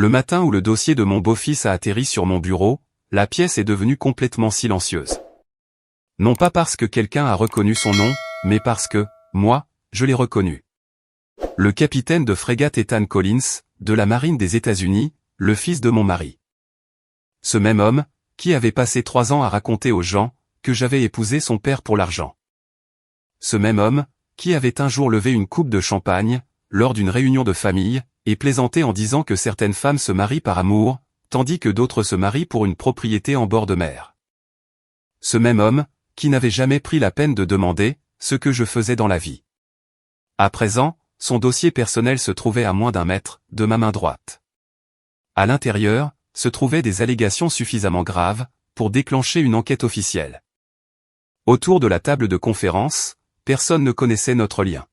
Le matin où le dossier de mon beau-fils a atterri sur mon bureau, la pièce est devenue complètement silencieuse. Non pas parce que quelqu'un a reconnu son nom, mais parce que, moi, je l'ai reconnu. Le capitaine de frégate Ethan Collins, de la marine des États-Unis, le fils de mon mari. Ce même homme, qui avait passé 3 ans à raconter aux gens que j'avais épousé son père pour l'argent. Ce même homme, qui avait un jour levé une coupe de champagne, lors d'une réunion de famille, et plaisanté en disant que certaines femmes se marient par amour, tandis que d'autres se marient pour une propriété en bord de mer. Ce même homme, qui n'avait jamais pris la peine de demander ce que je faisais dans la vie. À présent, son dossier personnel se trouvait à moins d'1 mètre de ma main droite. À l'intérieur, se trouvaient des allégations suffisamment graves pour déclencher une enquête officielle. Autour de la table de conférence, personne ne connaissait notre lien.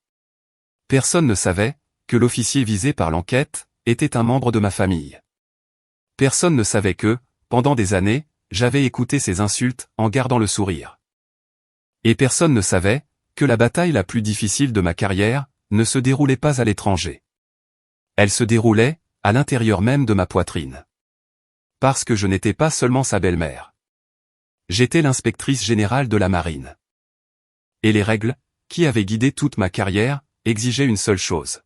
Personne ne savait que l'officier visé par l'enquête était un membre de ma famille. Personne ne savait que, pendant des années, j'avais écouté ses insultes en gardant le sourire. Et personne ne savait que la bataille la plus difficile de ma carrière ne se déroulait pas à l'étranger. Elle se déroulait à l'intérieur même de ma poitrine. Parce que je n'étais pas seulement sa belle-mère. J'étais l'inspectrice générale de la marine. Et les règles, qui avaient guidé toute ma carrière, exigeaient une seule chose.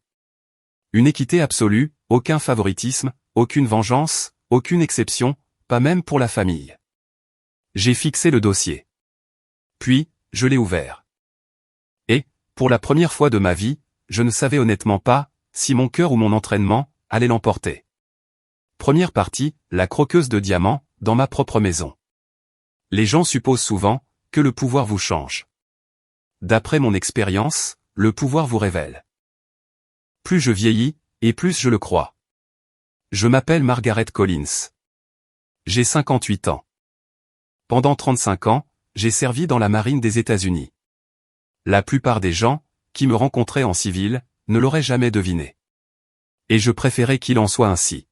Une équité absolue, aucun favoritisme, aucune vengeance, aucune exception, pas même pour la famille. J'ai fixé le dossier. Puis, je l'ai ouvert. Et, pour la première fois de ma vie, je ne savais honnêtement pas si mon cœur ou mon entraînement allait l'emporter. Première partie, la croqueuse de diamants, dans ma propre maison. Les gens supposent souvent que le pouvoir vous change. D'après mon expérience, le pouvoir vous révèle. Plus je vieillis, et plus je le crois. Je m'appelle Margaret Collins. J'ai 58 ans. Pendant 35 ans, j'ai servi dans la marine des États-Unis. La plupart des gens, qui me rencontraient en civil, ne l'auraient jamais deviné. Et je préférais qu'il en soit ainsi.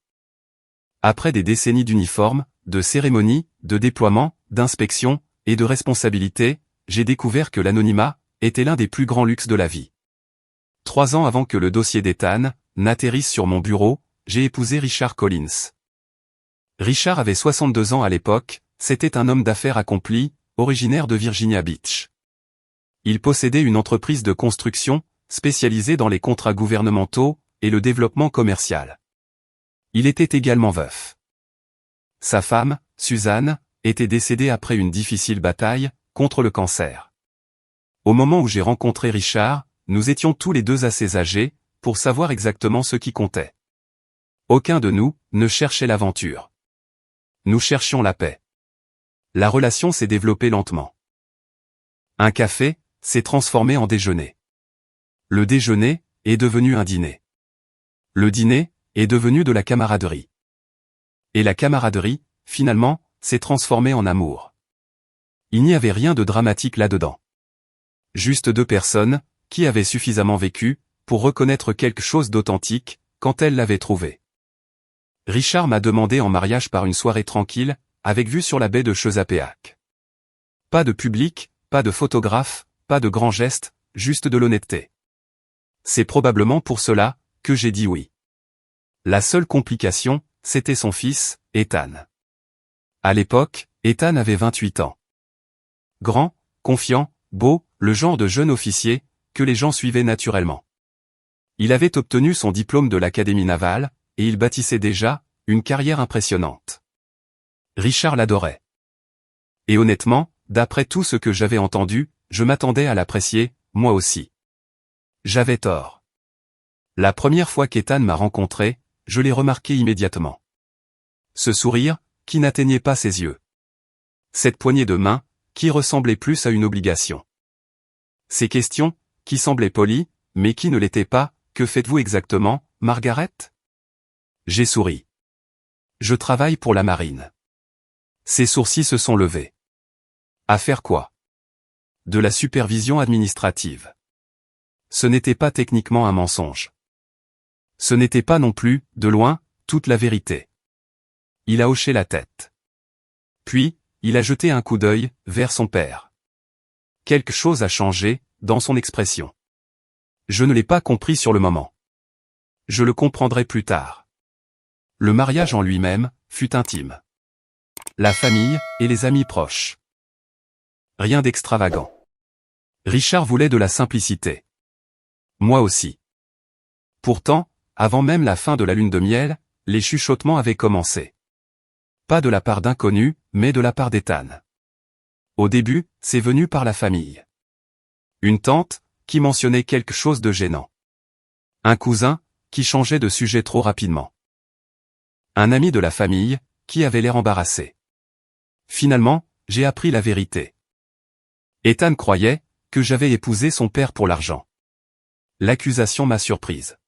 Après des décennies d'uniformes, de cérémonies, de déploiements, d'inspections, et de responsabilités, j'ai découvert que l'anonymat était l'un des plus grands luxes de la vie. 3 ans avant que le dossier d'Ethan n'atterrisse sur mon bureau, j'ai épousé Richard Collins. Richard avait 62 ans à l'époque, c'était un homme d'affaires accompli, originaire de Virginia Beach. Il possédait une entreprise de construction, spécialisée dans les contrats gouvernementaux et le développement commercial. Il était également veuf. Sa femme, Suzanne, était décédée après une difficile bataille contre le cancer. Au moment où j'ai rencontré Richard, nous étions tous les deux assez âgés pour savoir exactement ce qui comptait. Aucun de nous ne cherchait l'aventure. Nous cherchions la paix. La relation s'est développée lentement. Un café s'est transformé en déjeuner. Le déjeuner est devenu un dîner. Le dîner est devenu de la camaraderie. Et la camaraderie, finalement, s'est transformée en amour. Il n'y avait rien de dramatique là-dedans. Juste 2 personnes, qui avaient suffisamment vécu, pour reconnaître quelque chose d'authentique, quand elles l'avaient trouvé. Richard m'a demandé en mariage par une soirée tranquille, avec vue sur la baie de Chesapeake. Pas de public, pas de photographe, pas de grands gestes, juste de l'honnêteté. C'est probablement pour cela que j'ai dit oui. La seule complication, c'était son fils, Ethan. À l'époque, Ethan avait 28 ans. Grand, confiant, beau, le genre de jeune officier que les gens suivaient naturellement. Il avait obtenu son diplôme de l'Académie navale, et il bâtissait déjà une carrière impressionnante. Richard l'adorait. Et honnêtement, d'après tout ce que j'avais entendu, je m'attendais à l'apprécier, moi aussi. J'avais tort. La première fois qu'Ethan m'a rencontré, je l'ai remarqué immédiatement. Ce sourire, qui n'atteignait pas ses yeux. Cette poignée de main, qui ressemblait plus à une obligation. Ces questions, qui semblaient polies, mais qui ne l'étaient pas, que faites-vous exactement, Margaret? J'ai souri. Je travaille pour la marine. Ses sourcils se sont levés. À faire quoi? De la supervision administrative. Ce n'était pas techniquement un mensonge. Ce n'était pas non plus, de loin, toute la vérité. Il a hoché la tête. Puis, il a jeté un coup d'œil vers son père. Quelque chose a changé dans son expression. Je ne l'ai pas compris sur le moment. Je le comprendrai plus tard. le mariage en lui-même fut intime. La famille et les amis proches. Rien d'extravagant. Richard voulait de la simplicité. Moi aussi. Pourtant, avant même la fin de la lune de miel, les chuchotements avaient commencé. Pas de la part d'inconnus, mais de la part d'Ethan. Au début, c'est venu par la famille. Une tante, qui mentionnait quelque chose de gênant. Un cousin, qui changeait de sujet trop rapidement. Un ami de la famille, qui avait l'air embarrassé. Finalement, j'ai appris la vérité. Ethan croyait que j'avais épousé son père pour l'argent. L'accusation m'a surprise.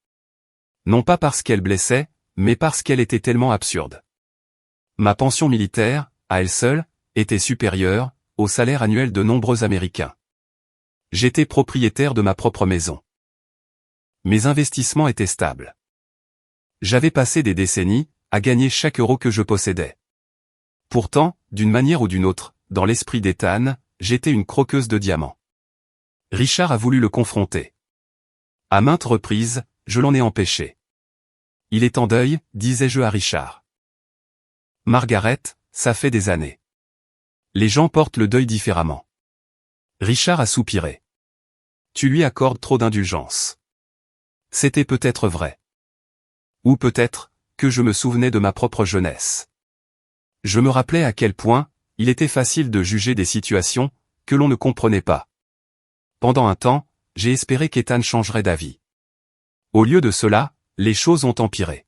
Non pas parce qu'elle blessait, mais parce qu'elle était tellement absurde. Ma pension militaire, à elle seule, était supérieure au salaire annuel de nombreux Américains. J'étais propriétaire de ma propre maison. Mes investissements étaient stables. J'avais passé des décennies à gagner chaque euro que je possédais. Pourtant, d'une manière ou d'une autre, dans l'esprit d'Ethan, j'étais une croqueuse de diamants. Richard a voulu le confronter. À maintes reprises, je l'en ai empêché. Il est en deuil, disais-je à Richard. Margaret, ça fait des années. Les gens portent le deuil différemment. Richard a soupiré. Tu lui accordes trop d'indulgence. C'était peut-être vrai. Ou peut-être que je me souvenais de ma propre jeunesse. Je me rappelais à quel point il était facile de juger des situations que l'on ne comprenait pas. Pendant un temps, j'ai espéré qu'Ethan changerait d'avis. Au lieu de cela, les choses ont empiré.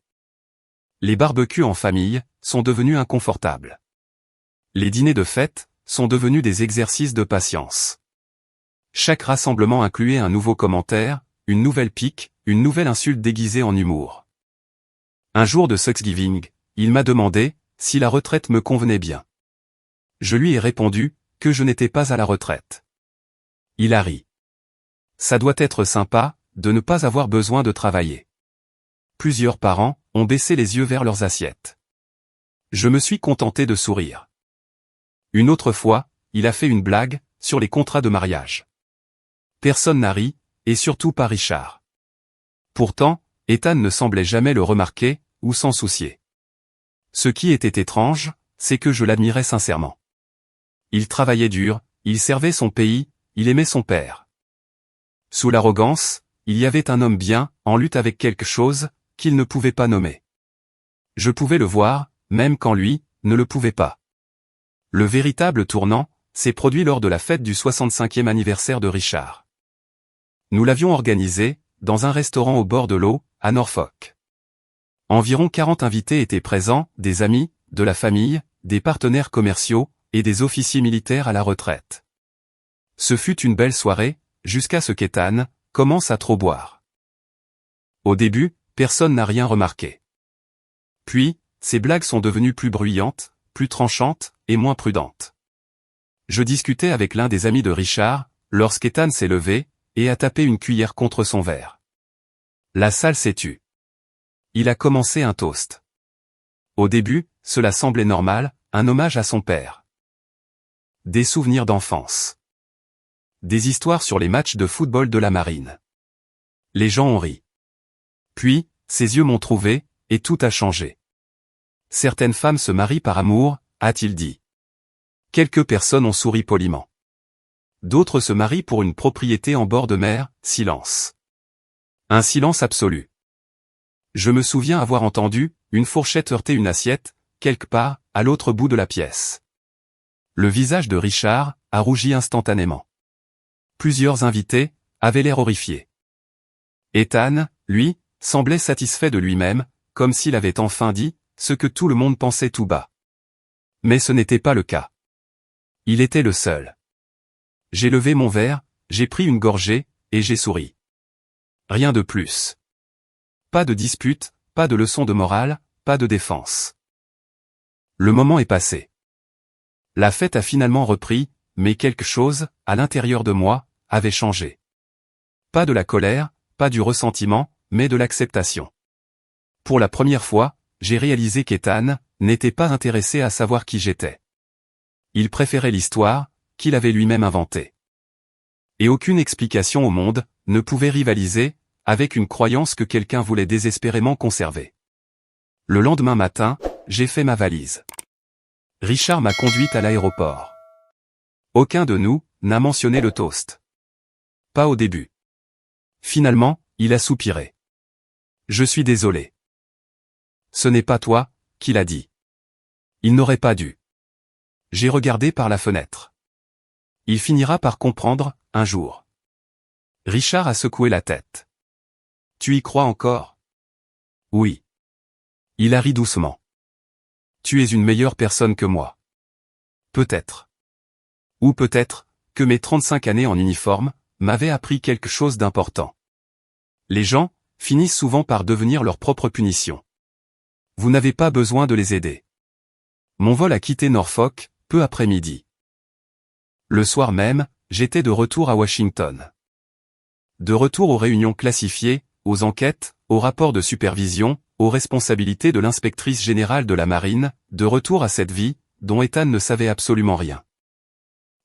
Les barbecues en famille sont devenus inconfortables. Les dîners de fête sont devenus des exercices de patience. Chaque rassemblement incluait un nouveau commentaire, une nouvelle pique, une nouvelle insulte déguisée en humour. Un jour de Thanksgiving, il m'a demandé si la retraite me convenait bien. Je lui ai répondu que je n'étais pas à la retraite. Il a ri. Ça doit être sympa de ne pas avoir besoin de travailler. Plusieurs parents ont baissé les yeux vers leurs assiettes. Je me suis contenté de sourire. Une autre fois, il a fait une blague sur les contrats de mariage. Personne n'a ri, et surtout pas Richard. Pourtant, Ethan ne semblait jamais le remarquer ou s'en soucier. Ce qui était étrange, c'est que je l'admirais sincèrement. Il travaillait dur, il servait son pays, il aimait son père. Sous l'arrogance, il y avait un homme bien, en lutte avec quelque chose qu'il ne pouvait pas nommer. Je pouvais le voir, même quand lui ne le pouvait pas. Le véritable tournant s'est produit lors de la fête du 65e anniversaire de Richard. Nous l'avions organisé dans un restaurant au bord de l'eau, à Norfolk. Environ 40 invités étaient présents, des amis, de la famille, des partenaires commerciaux et des officiers militaires à la retraite. Ce fut une belle soirée, jusqu'à ce qu'Ethan commence à trop boire. Au début, personne n'a rien remarqué. Puis, ses blagues sont devenues plus bruyantes, plus tranchantes et moins prudentes. Je discutais avec l'un des amis de Richard, lorsqu'Ethan s'est levé et a tapé une cuillère contre son verre. La salle s'est tue. Il a commencé un toast. Au début, cela semblait normal, un hommage à son père. Des souvenirs d'enfance. Des histoires sur les matchs de football de la marine. Les gens ont ri. Puis, ses yeux m'ont trouvé, et tout a changé. Certaines femmes se marient par amour, a-t-il dit. Quelques personnes ont souri poliment. D'autres se marient pour une propriété en bord de mer, silence. Un silence absolu. Je me souviens avoir entendu une fourchette heurter une assiette, quelque part, à l'autre bout de la pièce. Le visage de Richard a rougi instantanément. Plusieurs invités avaient l'air horrifiés. Ethan, lui, semblait satisfait de lui-même, comme s'il avait enfin dit ce que tout le monde pensait tout bas. Mais ce n'était pas le cas. Il était le seul. J'ai levé mon verre, j'ai pris une gorgée, et j'ai souri. Rien de plus. Pas de dispute, pas de leçon de morale, pas de défense. Le moment est passé. La fête a finalement repris, mais quelque chose, à l'intérieur de moi, avait changé. Pas de la colère, pas du ressentiment, mais de l'acceptation. Pour la première fois, j'ai réalisé qu'Ethan n'était pas intéressé à savoir qui j'étais. Il préférait l'histoire qu'il avait lui-même inventée. Et aucune explication au monde ne pouvait rivaliser avec une croyance que quelqu'un voulait désespérément conserver. Le lendemain matin, j'ai fait ma valise. Richard m'a conduite à l'aéroport. Aucun de nous n'a mentionné le toast. Pas au début. Finalement, il a soupiré. Je suis désolé. Ce n'est pas toi qui l'a dit. Il n'aurait pas dû. J'ai regardé par la fenêtre. Il finira par comprendre, un jour. Richard a secoué la tête. Tu y crois encore? Oui. Il a ri doucement. Tu es une meilleure personne que moi. Peut-être. Ou peut-être que mes 35 années en uniforme m'avaient appris quelque chose d'important. Les gens finissent souvent par devenir leur propre punition. Vous n'avez pas besoin de les aider. Mon vol a quitté Norfolk, peu après midi. Le soir même, j'étais de retour à Washington. De retour aux réunions classifiées, aux enquêtes, aux rapports de supervision, aux responsabilités de l'inspectrice générale de la marine, de retour à cette vie, dont Ethan ne savait absolument rien.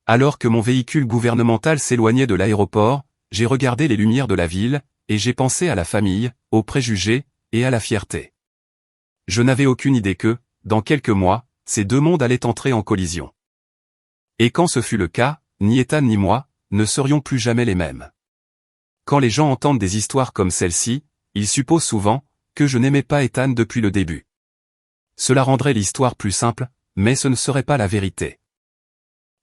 Alors que mon véhicule gouvernemental s'éloignait de l'aéroport, j'ai regardé les lumières de la ville, et j'ai pensé à la famille, aux préjugés, et à la fierté. Je n'avais aucune idée que, dans quelques mois, ces deux mondes allaient entrer en collision. Et quand ce fut le cas, ni Ethan ni moi, ne serions plus jamais les mêmes. Quand les gens entendent des histoires comme celle-ci, ils supposent souvent que je n'aimais pas Ethan depuis le début. Cela rendrait l'histoire plus simple, mais ce ne serait pas la vérité.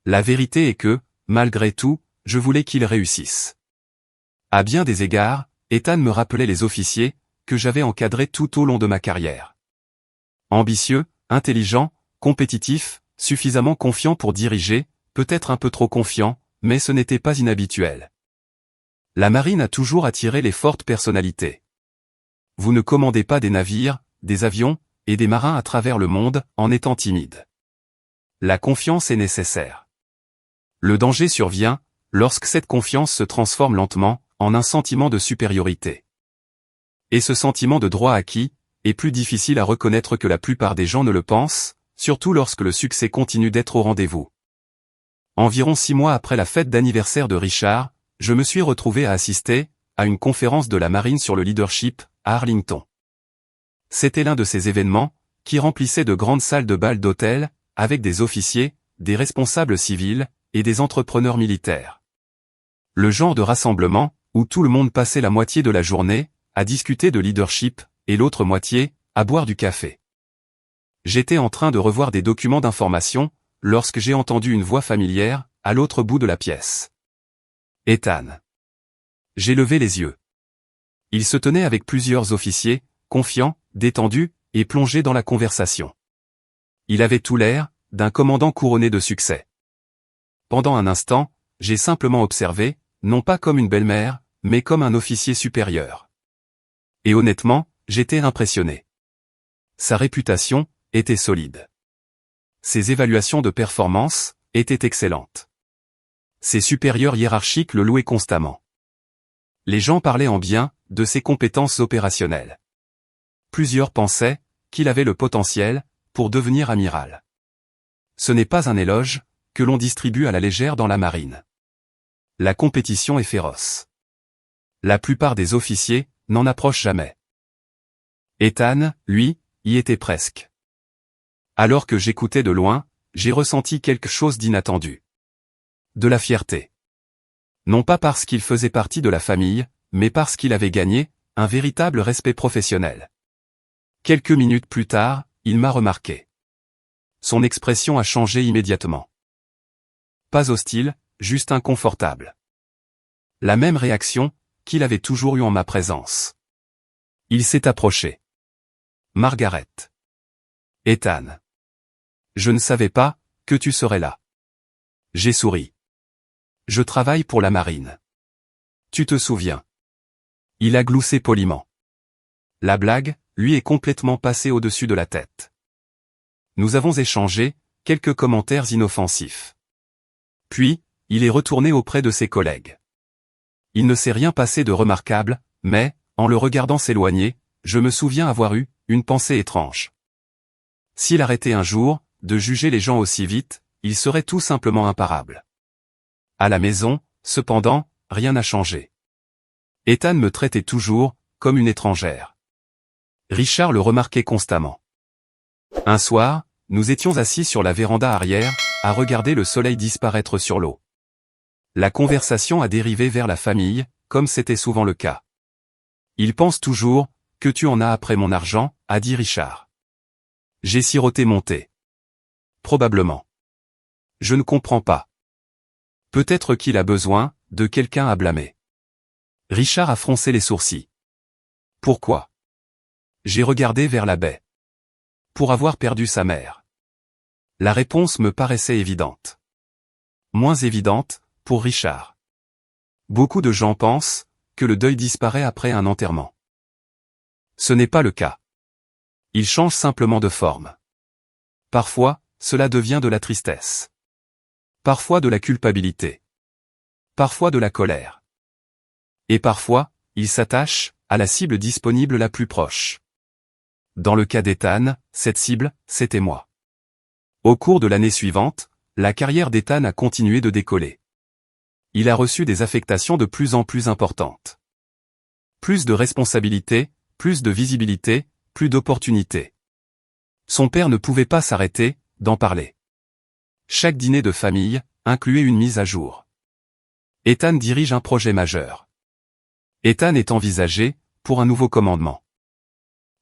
La vérité est que, malgré tout, je voulais qu'il réussisse. À bien des égards, Ethan me rappelait les officiers que j'avais encadrés tout au long de ma carrière. Ambitieux, intelligent, compétitif, suffisamment confiant pour diriger, peut-être un peu trop confiant, mais ce n'était pas inhabituel. La marine a toujours attiré les fortes personnalités. Vous ne commandez pas des navires, des avions, et des marins à travers le monde, en étant timide. La confiance est nécessaire. Le danger survient, lorsque cette confiance se transforme lentement, en un sentiment de supériorité. Et ce sentiment de droit acquis, est plus difficile à reconnaître que la plupart des gens ne le pensent, surtout lorsque le succès continue d'être au rendez-vous. Environ 6 mois après la fête d'anniversaire de Richard, je me suis retrouvé à assister à une conférence de la marine sur le leadership, à Arlington. C'était l'un de ces événements, qui remplissaient de grandes salles de bal d'hôtel, avec des officiers, des responsables civils, et des entrepreneurs militaires. Le genre de rassemblement, où tout le monde passait la moitié de la journée, à discuter de leadership, et l'autre moitié, à boire du café. J'étais en train de revoir des documents d'information, lorsque j'ai entendu une voix familière, à l'autre bout de la pièce. Ethan. J'ai levé les yeux. Il se tenait avec plusieurs officiers, confiant, détendu, et plongé dans la conversation. Il avait tout l'air d'un commandant couronné de succès. Pendant un instant, j'ai simplement observé, non pas comme une belle-mère, mais comme un officier supérieur. Et honnêtement, j'étais impressionné. Sa réputation était solide. Ses évaluations de performance étaient excellentes. Ses supérieurs hiérarchiques le louaient constamment. Les gens parlaient en bien de ses compétences opérationnelles. Plusieurs pensaient qu'il avait le potentiel pour devenir amiral. Ce n'est pas un éloge que l'on distribue à la légère dans la marine. La compétition est féroce. La plupart des officiers n'en approchent jamais. Ethan, lui, y était presque. Alors que j'écoutais de loin, j'ai ressenti quelque chose d'inattendu. De la fierté. Non pas parce qu'il faisait partie de la famille, mais parce qu'il avait gagné un véritable respect professionnel. Quelques minutes plus tard, il m'a remarqué. Son expression a changé immédiatement. Pas hostile, juste inconfortable. La même réaction qu'il avait toujours eue en ma présence. Il s'est approché. Margaret. Ethan. Je ne savais pas que tu serais là. J'ai souri. Je travaille pour la marine. Tu te souviens. Il a gloussé poliment. La blague, lui, est complètement passée au-dessus de la tête. Nous avons échangé quelques commentaires inoffensifs. Puis, il est retourné auprès de ses collègues. Il ne s'est rien passé de remarquable, mais, en le regardant s'éloigner, je me souviens avoir eu une pensée étrange. S'il arrêtait un jour de juger les gens aussi vite, il serait tout simplement imparable. À la maison, cependant, rien n'a changé. Ethan me traitait toujours comme une étrangère. Richard le remarquait constamment. Un soir, nous étions assis sur la véranda arrière, à regarder le soleil disparaître sur l'eau. La conversation a dérivé vers la famille, comme c'était souvent le cas. « Il pense toujours, que tu en as après mon argent », a dit Richard. J'ai siroté mon thé. Probablement. Je ne comprends pas. Peut-être qu'il a besoin de quelqu'un à blâmer. Richard a froncé les sourcils. Pourquoi? J'ai regardé vers la baie. Pour avoir perdu sa mère. La réponse me paraissait évidente. Moins évidente, pour Richard. Beaucoup de gens pensent que le deuil disparaît après un enterrement. Ce n'est pas le cas. Il change simplement de forme. Parfois, cela devient de la tristesse. Parfois de la culpabilité. Parfois de la colère. Et parfois, il s'attache à la cible disponible la plus proche. Dans le cas d'Ethan, cette cible, c'était moi. Au cours de l'année suivante, la carrière d'Ethan a continué de décoller. Il a reçu des affectations de plus en plus importantes. Plus de responsabilités, plus de visibilité, plus d'opportunités. Son père ne pouvait pas s'arrêter d'en parler. Chaque dîner de famille incluait une mise à jour. Ethan dirige un projet majeur. Ethan est envisagé pour un nouveau commandement.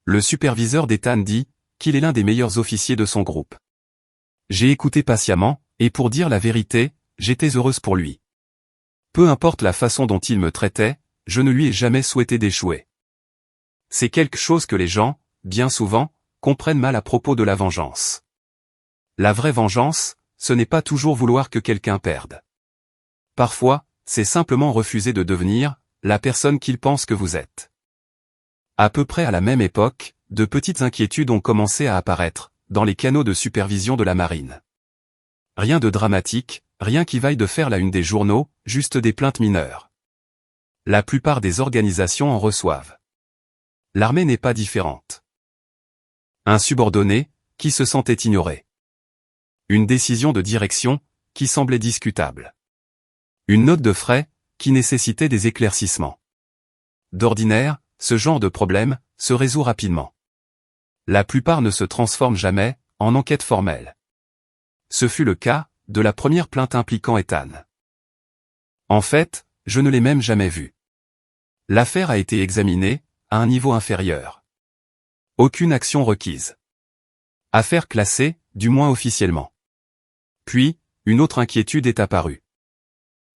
Le superviseur d'Ethan dit qu'il est l'un des meilleurs officiers de son groupe. J'ai écouté patiemment, et pour dire la vérité, j'étais heureuse pour lui. Peu importe la façon dont il me traitait, je ne lui ai jamais souhaité d'échouer. C'est quelque chose que les gens, bien souvent, comprennent mal à propos de la vengeance. La vraie vengeance, ce n'est pas toujours vouloir que quelqu'un perde. Parfois, c'est simplement refuser de devenir la personne qu'il pense que vous êtes. À peu près à la même époque, de petites inquiétudes ont commencé à apparaître dans les canaux de supervision de la marine. Rien de dramatique, rien qui vaille de faire la une des journaux, juste des plaintes mineures. La plupart des organisations en reçoivent. L'armée n'est pas différente. Un subordonné, qui se sentait ignoré. Une décision de direction, qui semblait discutable. Une note de frais, qui nécessitait des éclaircissements. D'ordinaire, ce genre de problème se résout rapidement. La plupart ne se transforment jamais en enquête formelle. Ce fut le cas de la première plainte impliquant Ethan. En fait, je ne l'ai même jamais vu. L'affaire a été examinée à un niveau inférieur. Aucune action requise. Affaire classée, du moins officiellement. Puis, une autre inquiétude est apparue.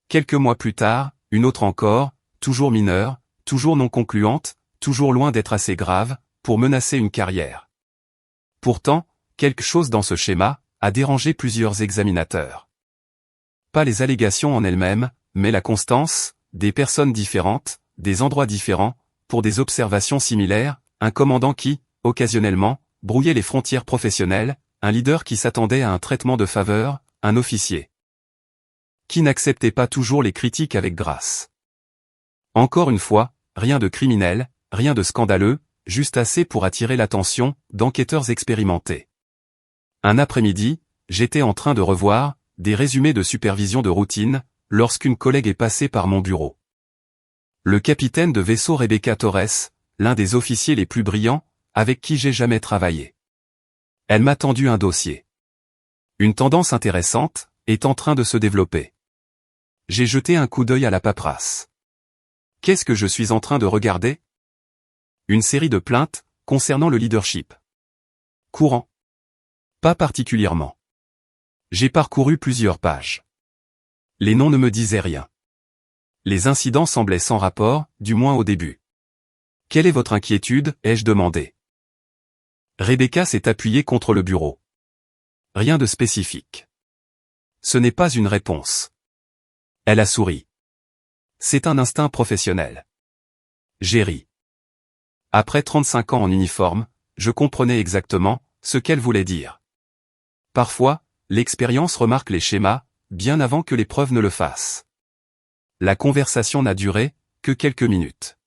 Quelques mois plus tard, une autre encore, toujours mineure, toujours non concluante, toujours loin d'être assez grave, pour menacer une carrière. Pourtant, quelque chose dans ce schéma a dérangé plusieurs examinateurs. Pas les allégations en elles-mêmes, mais la constance, des personnes différentes, des endroits différents, pour des observations similaires, un commandant qui, occasionnellement, brouillait les frontières professionnelles, un leader qui s'attendait à un traitement de faveur, un officier qui n'acceptait pas toujours les critiques avec grâce. Encore une fois, rien de criminel, rien de scandaleux, juste assez pour attirer l'attention d'enquêteurs expérimentés. Un après-midi, j'étais en train de revoir des résumés de supervision de routine, lorsqu'une collègue est passée par mon bureau. Le capitaine de vaisseau Rebecca Torres, l'un des officiers les plus brillants, avec qui j'ai jamais travaillé. Elle m'a tendu un dossier. Une tendance intéressante est en train de se développer. J'ai jeté un coup d'œil à la paperasse. Qu'est-ce que je suis en train de regarder? Une série de plaintes concernant le leadership. Courant. Pas particulièrement. J'ai parcouru plusieurs pages. Les noms ne me disaient rien. Les incidents semblaient sans rapport, du moins au début. Quelle est votre inquiétude, ai-je demandé. Rebecca s'est appuyée contre le bureau. Rien de spécifique. Ce n'est pas une réponse. Elle a souri. C'est un instinct professionnel. J'ai ri. Après 35 ans en uniforme, je comprenais exactement ce qu'elle voulait dire. Parfois, l'expérience remarque les schémas, bien avant que les preuves ne le fassent. La conversation n'a duré que quelques minutes.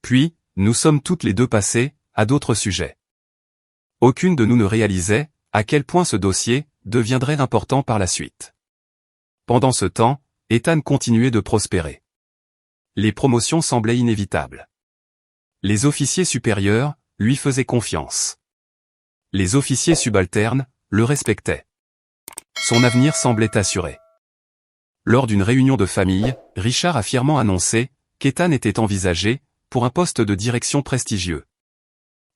Puis, nous sommes toutes les deux passées à d'autres sujets. Aucune de nous ne réalisait à quel point ce dossier deviendrait important par la suite. Pendant ce temps, Ethan continuait de prospérer. Les promotions semblaient inévitables. Les officiers supérieurs lui faisait confiance. Les officiers subalternes le respectaient. Son avenir semblait assuré. Lors d'une réunion de famille, Richard a fièrement annoncé qu'Ethan était envisagé pour un poste de direction prestigieux.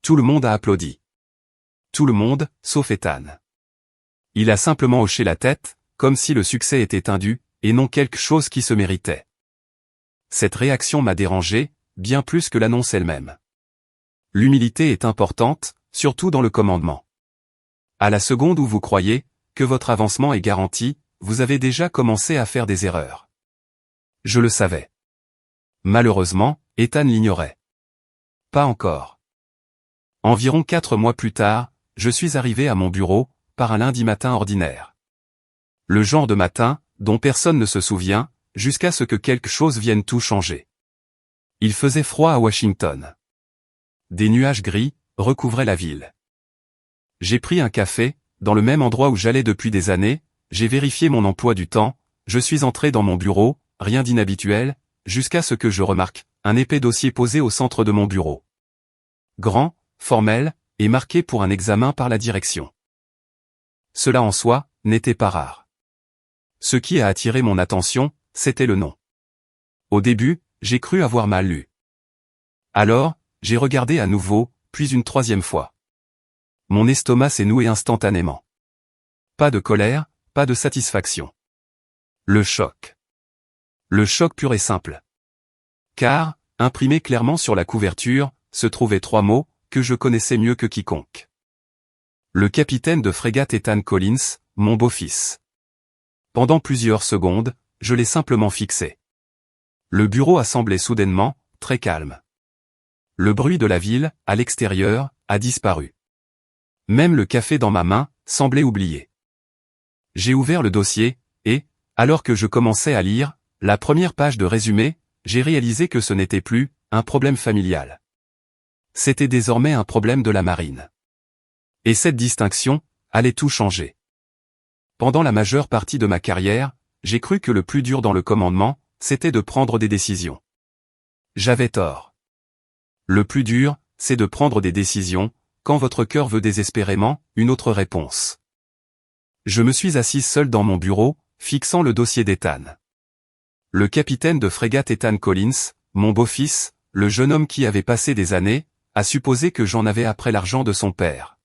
Tout le monde a applaudi. Tout le monde, sauf Ethan. Il a simplement hoché la tête, comme si le succès était un dû, et non quelque chose qui se méritait. Cette réaction m'a dérangé, bien plus que l'annonce elle-même. L'humilité est importante, surtout dans le commandement. À la seconde où vous croyez que votre avancement est garanti, vous avez déjà commencé à faire des erreurs. Je le savais. Malheureusement, Ethan l'ignorait. Pas encore. Environ 4 mois plus tard, je suis arrivé à mon bureau, par un lundi matin ordinaire. Le genre de matin, dont personne ne se souvient, jusqu'à ce que quelque chose vienne tout changer. Il faisait froid à Washington. Des nuages gris recouvraient la ville. J'ai pris un café, dans le même endroit où j'allais depuis des années, j'ai vérifié mon emploi du temps, je suis entré dans mon bureau, rien d'inhabituel, jusqu'à ce que je remarque un épais dossier posé au centre de mon bureau. Grand, formel, et marqué pour un examen par la direction. Cela en soi, n'était pas rare. Ce qui a attiré mon attention, c'était le nom. Au début, j'ai cru avoir mal lu. Alors, j'ai regardé à nouveau, puis une 3e fois. Mon estomac s'est noué instantanément. Pas de colère, pas de satisfaction. Le choc. Le choc pur et simple. Car, imprimés clairement sur la couverture, se trouvaient 3 mots, que je connaissais mieux que quiconque. Le capitaine de frégate Ethan Collins, mon beau-fils. Pendant plusieurs secondes, je l'ai simplement fixé. Le bureau a semblé soudainement, très calme. Le bruit de la ville, à l'extérieur, a disparu. Même le café dans ma main, semblait oublié. J'ai ouvert le dossier, et, alors que je commençais à lire, la première page de résumé, j'ai réalisé que ce n'était plus un problème familial. C'était désormais un problème de la marine. Et cette distinction allait tout changer. Pendant la majeure partie de ma carrière, j'ai cru que le plus dur dans le commandement, c'était de prendre des décisions. J'avais tort. Le plus dur, c'est de prendre des décisions, quand votre cœur veut désespérément une autre réponse. Je me suis assis seul dans mon bureau, fixant le dossier d'Ethan. Le capitaine de frégate Ethan Collins, mon beau-fils, le jeune homme qui avait passé des années, a supposé que j'en avais après l'argent de son père.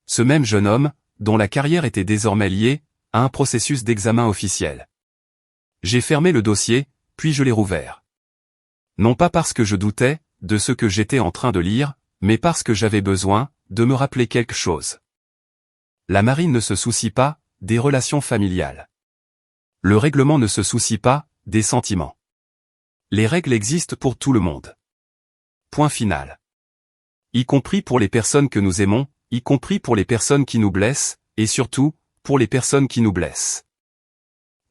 Ce même jeune homme, dont la carrière était désormais liée à un processus d'examen officiel. J'ai fermé le dossier, puis je l'ai rouvert. Non pas parce que je doutais de ce que j'étais en train de lire, mais parce que j'avais besoin de me rappeler quelque chose. La marine ne se soucie pas des relations familiales. Le règlement ne se soucie pas des sentiments. Les règles existent pour tout le monde. Point final. Y compris pour les personnes que nous aimons, y compris pour les personnes qui nous blessent, et surtout, pour les personnes qui nous blessent.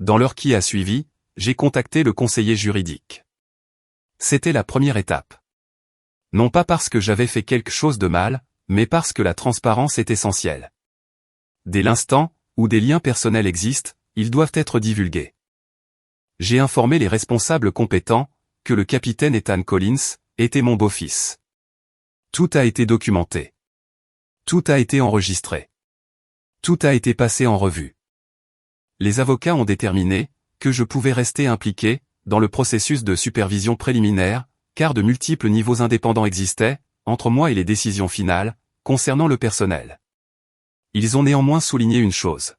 Dans l'heure qui a suivi, j'ai contacté le conseiller juridique. C'était la première étape. Non pas parce que j'avais fait quelque chose de mal, mais parce que la transparence est essentielle. Dès l'instant où des liens personnels existent, ils doivent être divulgués. J'ai informé les responsables compétents que le capitaine Ethan Collins était mon beau-fils. Tout a été documenté. Tout a été enregistré. Tout a été passé en revue. Les avocats ont déterminé que je pouvais rester impliqué dans le processus de supervision préliminaire, car de multiples niveaux indépendants existaient entre moi et les décisions finales concernant le personnel. Ils ont néanmoins souligné une chose.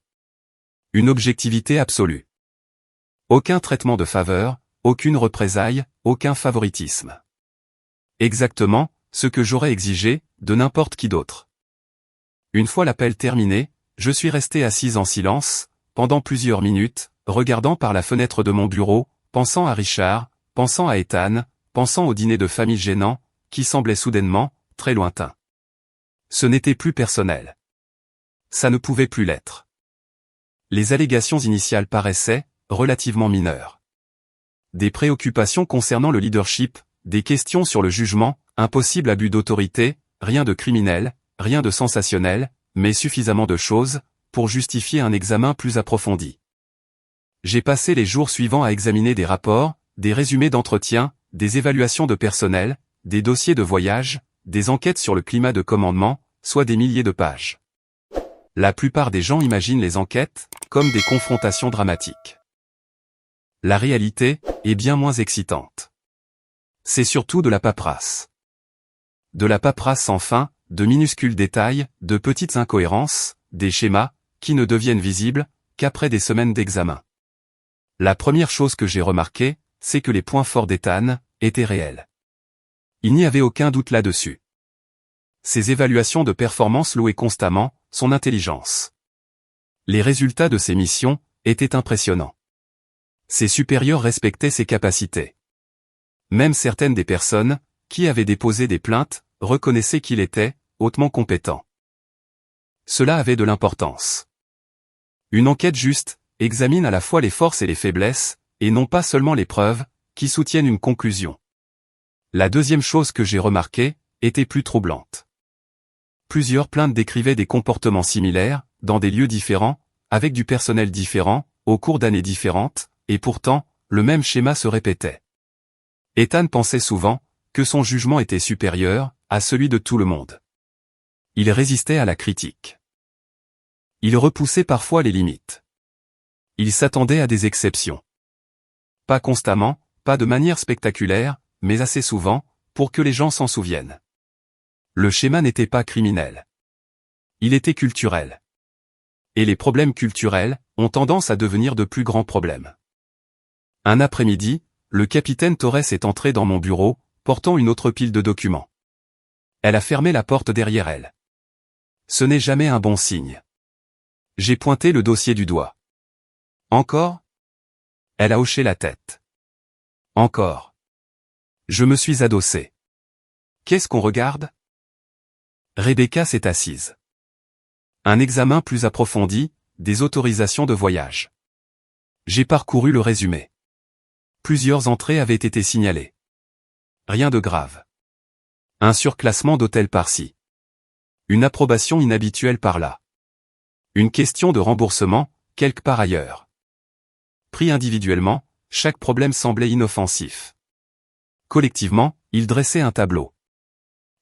Une objectivité absolue. Aucun traitement de faveur, aucune représaille, aucun favoritisme. Exactement ce que j'aurais exigé de n'importe qui d'autre. Une fois l'appel terminé, je suis resté assis en silence, pendant plusieurs minutes, regardant par la fenêtre de mon bureau, pensant à Richard, pensant à Ethan, pensant au dîner de famille gênant, qui semblait soudainement très lointain. Ce n'était plus personnel. Ça ne pouvait plus l'être. Les allégations initiales paraissaient relativement mineures. Des préoccupations concernant le leadership, des questions sur le jugement, un possible abus d'autorité, rien de criminel, rien de sensationnel, mais suffisamment de choses pour justifier un examen plus approfondi. J'ai passé les jours suivants à examiner des rapports, des résumés d'entretien, des évaluations de personnel, des dossiers de voyage, des enquêtes sur le climat de commandement, soit des milliers de pages. La plupart des gens imaginent les enquêtes comme des confrontations dramatiques. La réalité est bien moins excitante. C'est surtout de la paperasse. De la paperasse sans fin, de minuscules détails, de petites incohérences, des schémas, qui ne deviennent visibles qu'après des semaines d'examen. La première chose que j'ai remarquée, c'est que les points forts d'Ethan étaient réels. Il n'y avait aucun doute là-dessus. Ses évaluations de performance louaient constamment son intelligence. Les résultats de ses missions étaient impressionnants. Ses supérieurs respectaient ses capacités. Même certaines des personnes qui avaient déposé des plaintes reconnaissaient qu'il était hautement compétent. Cela avait de l'importance. Une enquête juste examine à la fois les forces et les faiblesses, et non pas seulement les preuves qui soutiennent une conclusion. La deuxième chose que j'ai remarquée était plus troublante. Plusieurs plaintes décrivaient des comportements similaires, dans des lieux différents, avec du personnel différent, au cours d'années différentes, et pourtant, le même schéma se répétait. Ethan pensait souvent que son jugement était supérieur à celui de tout le monde. Il résistait à la critique. Il repoussait parfois les limites. Il s'attendait à des exceptions. Pas constamment, pas de manière spectaculaire, mais assez souvent, pour que les gens s'en souviennent. Le schéma n'était pas criminel. Il était culturel. Et les problèmes culturels ont tendance à devenir de plus grands problèmes. Un après-midi, le capitaine Torres est entré dans mon bureau, portant une autre pile de documents. Elle a fermé la porte derrière elle. Ce n'est jamais un bon signe. J'ai pointé le dossier du doigt. Encore ? Elle a hoché la tête. Encore. Je me suis adossé. Qu'est-ce qu'on regarde ? Rebecca s'est assise. Un examen plus approfondi, des autorisations de voyage. J'ai parcouru le résumé. Plusieurs entrées avaient été signalées. Rien de grave. Un surclassement d'hôtel par-ci. Une approbation inhabituelle par-là. Une question de remboursement, quelque part ailleurs. Pris individuellement, chaque problème semblait inoffensif. Collectivement, il dressait un tableau.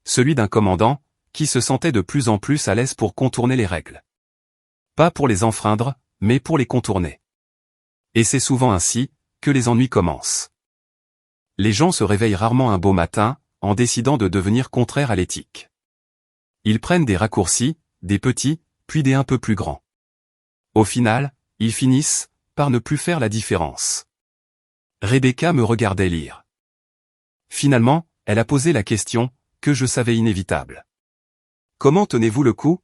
Celui d'un commandant, qui se sentait de plus en plus à l'aise pour contourner les règles. Pas pour les enfreindre, mais pour les contourner. Et c'est souvent ainsi que les ennuis commencent. Les gens se réveillent rarement un beau matin, en décidant de devenir contraires à l'éthique. Ils prennent des raccourcis, des petits, puis des un peu plus grands. Au final, ils finissent par ne plus faire la différence. Rebecca me regardait lire. Finalement, elle a posé la question que je savais inévitable. Comment tenez-vous le coup ?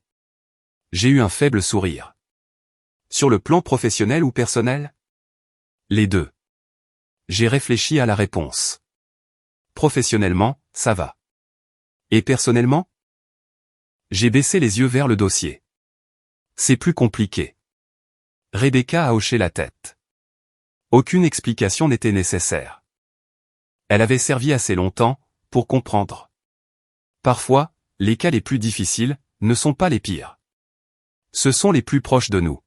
J'ai eu un faible sourire. Sur le plan professionnel ou personnel ? Les deux. J'ai réfléchi à la réponse. Professionnellement, ça va. Et personnellement ? J'ai baissé les yeux vers le dossier. C'est plus compliqué. Rebecca a hoché la tête. Aucune explication n'était nécessaire. Elle avait servi assez longtemps pour comprendre. Parfois, les cas les plus difficiles ne sont pas les pires. Ce sont les plus proches de nous.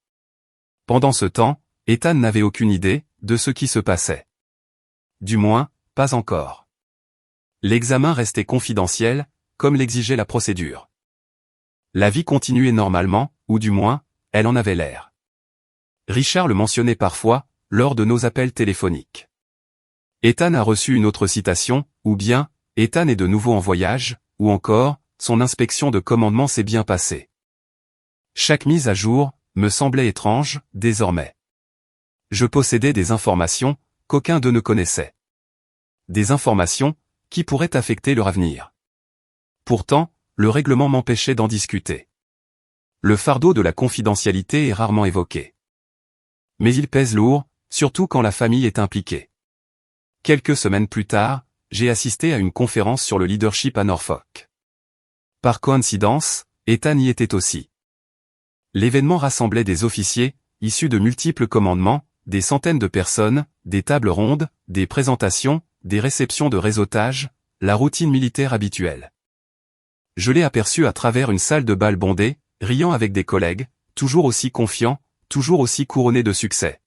Pendant ce temps, Ethan n'avait aucune idée de ce qui se passait. Du moins, pas encore. L'examen restait confidentiel, comme l'exigeait la procédure. La vie continuait normalement, ou du moins, elle en avait l'air. Richard le mentionnait parfois, lors de nos appels téléphoniques. Ethan a reçu une autre citation, ou bien, Ethan est de nouveau en voyage, ou encore, son inspection de commandement s'est bien passée. Chaque mise à jour me semblait étrange, désormais. Je possédais des informations qu'aucun d'eux ne connaissait. Des informations qui pourraient affecter leur avenir. Pourtant, le règlement m'empêchait d'en discuter. Le fardeau de la confidentialité est rarement évoqué. Mais il pèse lourd, surtout quand la famille est impliquée. Quelques semaines plus tard, j'ai assisté à une conférence sur le leadership à Norfolk. Par coïncidence, Ethan y était aussi. L'événement rassemblait des officiers, issus de multiples commandements, des centaines de personnes, des tables rondes, des présentations, des réceptions de réseautage, la routine militaire habituelle. Je l'ai aperçu à travers une salle de bal bondée, riant avec des collègues, toujours aussi confiants, toujours aussi couronnés de succès.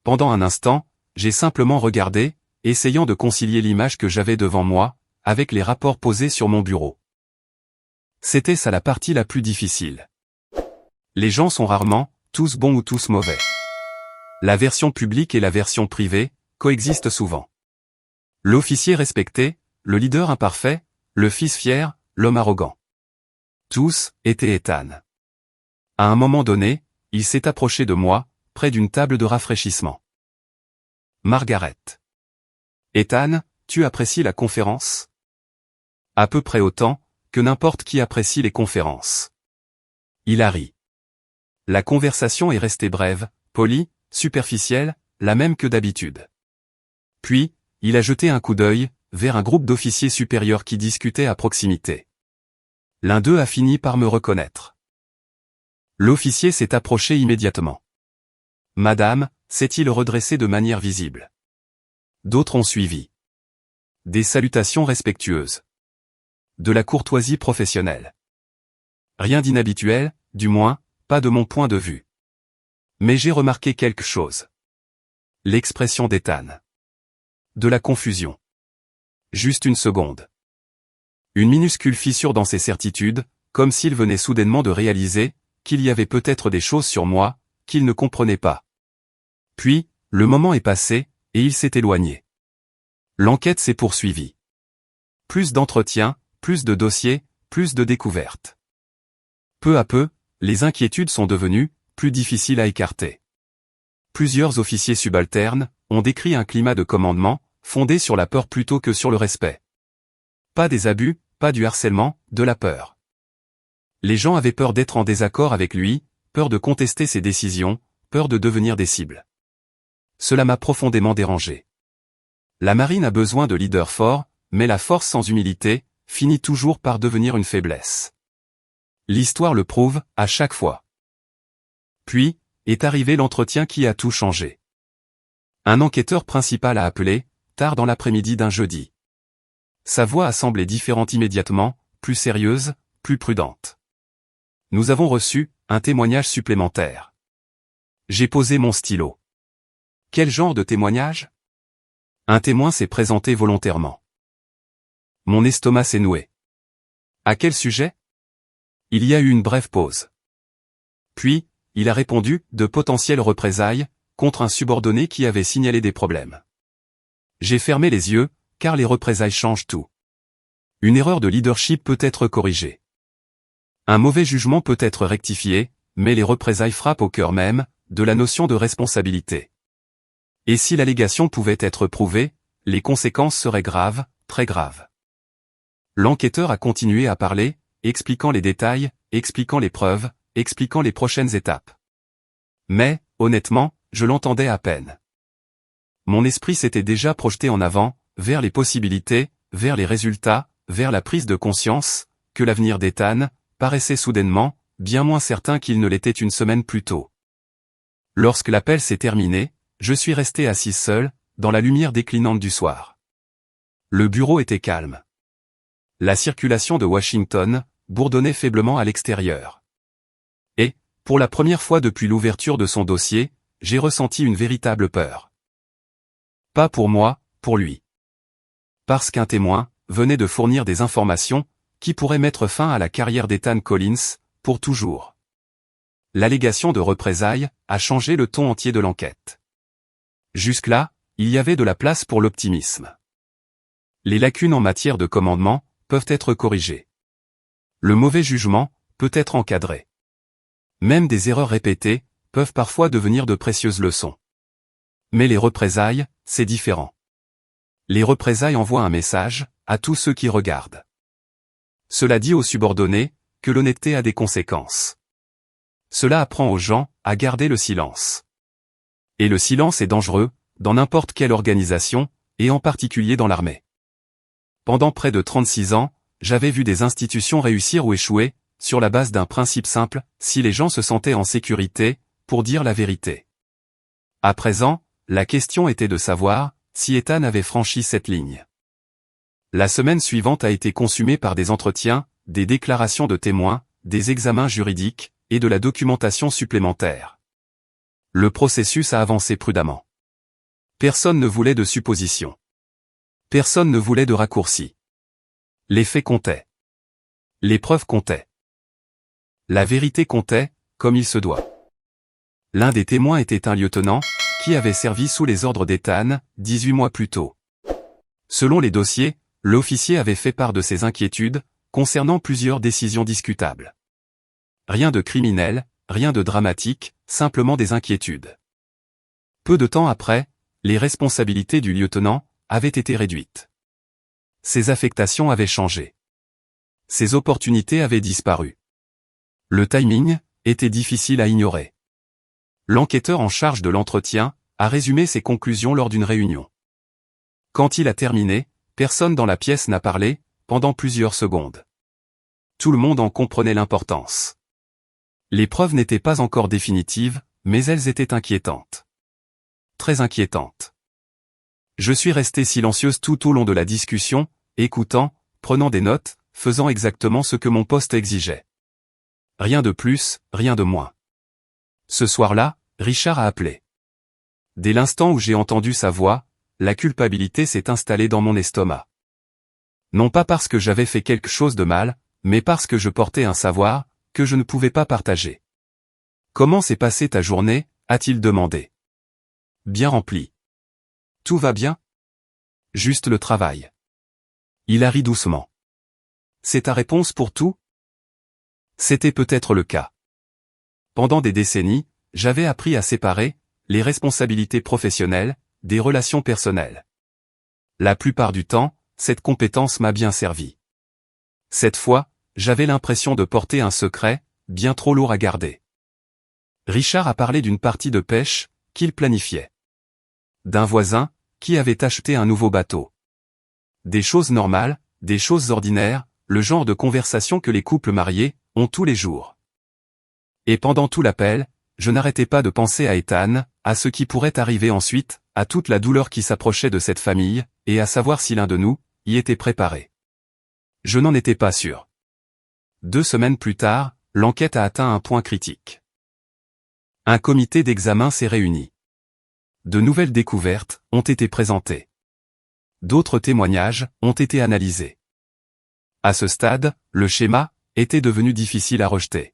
Pendant un instant, j'ai simplement regardé, essayant de concilier l'image que j'avais devant moi, avec les rapports posés sur mon bureau. C'était ça la partie la plus difficile. Les gens sont rarement, tous bons ou tous mauvais. La version publique et la version privée coexistent souvent. L'officier respecté, le leader imparfait, le fils fier, l'homme arrogant. Tous étaient Ethan. À un moment donné, il s'est approché de moi, près d'une table de rafraîchissement. Margaret. Ethan, tu apprécies la conférence? À peu près autant que n'importe qui apprécie les conférences. Il a ri. La conversation est restée brève, polie, superficielle, la même que d'habitude. Puis, il a jeté un coup d'œil vers un groupe d'officiers supérieurs qui discutaient à proximité. L'un d'eux a fini par me reconnaître. L'officier s'est approché immédiatement. Madame, s'est-il redressé de manière visible. D'autres ont suivi. Des salutations respectueuses. De la courtoisie professionnelle. Rien d'inhabituel, du moins, pas de mon point de vue. Mais j'ai remarqué quelque chose. L'expression d'Ethan. De la confusion. Juste une seconde. Une minuscule fissure dans ses certitudes, comme s'il venait soudainement de réaliser qu'il y avait peut-être des choses sur moi qu'il ne comprenait pas. Puis, le moment est passé, et il s'est éloigné. L'enquête s'est poursuivie. Plus d'entretiens, plus de dossiers, plus de découvertes. Peu à peu, les inquiétudes sont devenues plus difficiles à écarter. Plusieurs officiers subalternes ont décrit un climat de commandement fondé sur la peur plutôt que sur le respect. Pas des abus, pas du harcèlement, de la peur. Les gens avaient peur d'être en désaccord avec lui, peur de contester ses décisions, peur de devenir des cibles. Cela m'a profondément dérangé. La marine a besoin de leaders forts, mais la force sans humilité finit toujours par devenir une faiblesse. L'histoire le prouve, à chaque fois. Puis, est arrivé l'entretien qui a tout changé. Un enquêteur principal a appelé, tard dans l'après-midi d'un jeudi. Sa voix a semblé différente immédiatement, plus sérieuse, plus prudente. Nous avons reçu un témoignage supplémentaire. J'ai posé mon stylo. Quel genre de témoignage? Un témoin s'est présenté volontairement. Mon estomac s'est noué. À quel sujet? Il y a eu une brève pause. Puis, il a répondu de potentielles représailles contre un subordonné qui avait signalé des problèmes. J'ai fermé les yeux, car les représailles changent tout. Une erreur de leadership peut être corrigée. Un mauvais jugement peut être rectifié, mais les représailles frappent au cœur même de la notion de responsabilité. Et si l'allégation pouvait être prouvée, les conséquences seraient graves, très graves. L'enquêteur a continué à parler, expliquant les détails, expliquant les preuves, expliquant les prochaines étapes. Mais, honnêtement, je l'entendais à peine. Mon esprit s'était déjà projeté en avant, vers les possibilités, vers les résultats, vers la prise de conscience, que l'avenir d'Ethan paraissait soudainement, bien moins certain qu'il ne l'était une semaine plus tôt. Lorsque l'appel s'est terminé, je suis resté assis seul, dans la lumière déclinante du soir. Le bureau était calme. La circulation de Washington bourdonnait faiblement à l'extérieur. Et, pour la première fois depuis l'ouverture de son dossier, j'ai ressenti une véritable peur. Pas pour moi, pour lui. Parce qu'un témoin venait de fournir des informations qui pourraient mettre fin à la carrière d'Ethan Collins, pour toujours. L'allégation de représailles a changé le ton entier de l'enquête. Jusque-là, il y avait de la place pour l'optimisme. Les lacunes en matière de commandement peuvent être corrigées. Le mauvais jugement peut être encadré. Même des erreurs répétées peuvent parfois devenir de précieuses leçons. Mais les représailles, c'est différent. Les représailles envoient un message à tous ceux qui regardent. Cela dit aux subordonnés que l'honnêteté a des conséquences. Cela apprend aux gens à garder le silence. Et le silence est dangereux, dans n'importe quelle organisation, et en particulier dans l'armée. Pendant près de 36 ans, j'avais vu des institutions réussir ou échouer, sur la base d'un principe simple, si les gens se sentaient en sécurité, pour dire la vérité. À présent, la question était de savoir si Ethan avait franchi cette ligne. La semaine suivante a été consumée par des entretiens, des déclarations de témoins, des examens juridiques, et de la documentation supplémentaire. Le processus a avancé prudemment. Personne ne voulait de suppositions. Personne ne voulait de raccourcis. Les faits comptaient. Les preuves comptaient. La vérité comptait, comme il se doit. L'un des témoins était un lieutenant, qui avait servi sous les ordres d'Ethan, 18 mois plus tôt. Selon les dossiers, l'officier avait fait part de ses inquiétudes, concernant plusieurs décisions discutables. Rien de criminel, rien de dramatique, simplement des inquiétudes. Peu de temps après, les responsabilités du lieutenant avaient été réduites. Ses affectations avaient changé. Ses opportunités avaient disparu. Le timing était difficile à ignorer. L'enquêteur en charge de l'entretien a résumé ses conclusions lors d'une réunion. Quand il a terminé, personne dans la pièce n'a parlé, pendant plusieurs secondes. Tout le monde en comprenait l'importance. Les preuves n'étaient pas encore définitives, mais elles étaient inquiétantes. Très inquiétantes. Je suis resté silencieuse tout au long de la discussion, écoutant, prenant des notes, faisant exactement ce que mon poste exigeait. Rien de plus, rien de moins. Ce soir-là, Richard a appelé. Dès l'instant où j'ai entendu sa voix, la culpabilité s'est installée dans mon estomac. Non pas parce que j'avais fait quelque chose de mal, mais parce que je portais un savoir, que je ne pouvais pas partager. « Comment s'est passée ta journée ?» a-t-il demandé. « Bien remplie. »« Tout va bien ?»« Juste le travail. » Il a ri doucement. « C'est ta réponse pour tout ?» C'était peut-être le cas. Pendant des décennies, j'avais appris à séparer les responsabilités professionnelles des relations personnelles. La plupart du temps, cette compétence m'a bien servi. Cette fois, j'avais l'impression de porter un secret, bien trop lourd à garder. Richard a parlé d'une partie de pêche qu'il planifiait. D'un voisin qui avait acheté un nouveau bateau. Des choses normales, des choses ordinaires, le genre de conversation que les couples mariés ont tous les jours. Et pendant tout l'appel, je n'arrêtais pas de penser à Ethan, à ce qui pourrait arriver ensuite, à toute la douleur qui s'approchait de cette famille, et à savoir si l'un de nous y était préparé. Je n'en étais pas sûr. 2 semaines plus tard, l'enquête a atteint un point critique. Un comité d'examen s'est réuni. De nouvelles découvertes ont été présentées. D'autres témoignages ont été analysés. À ce stade, le schéma était devenu difficile à rejeter.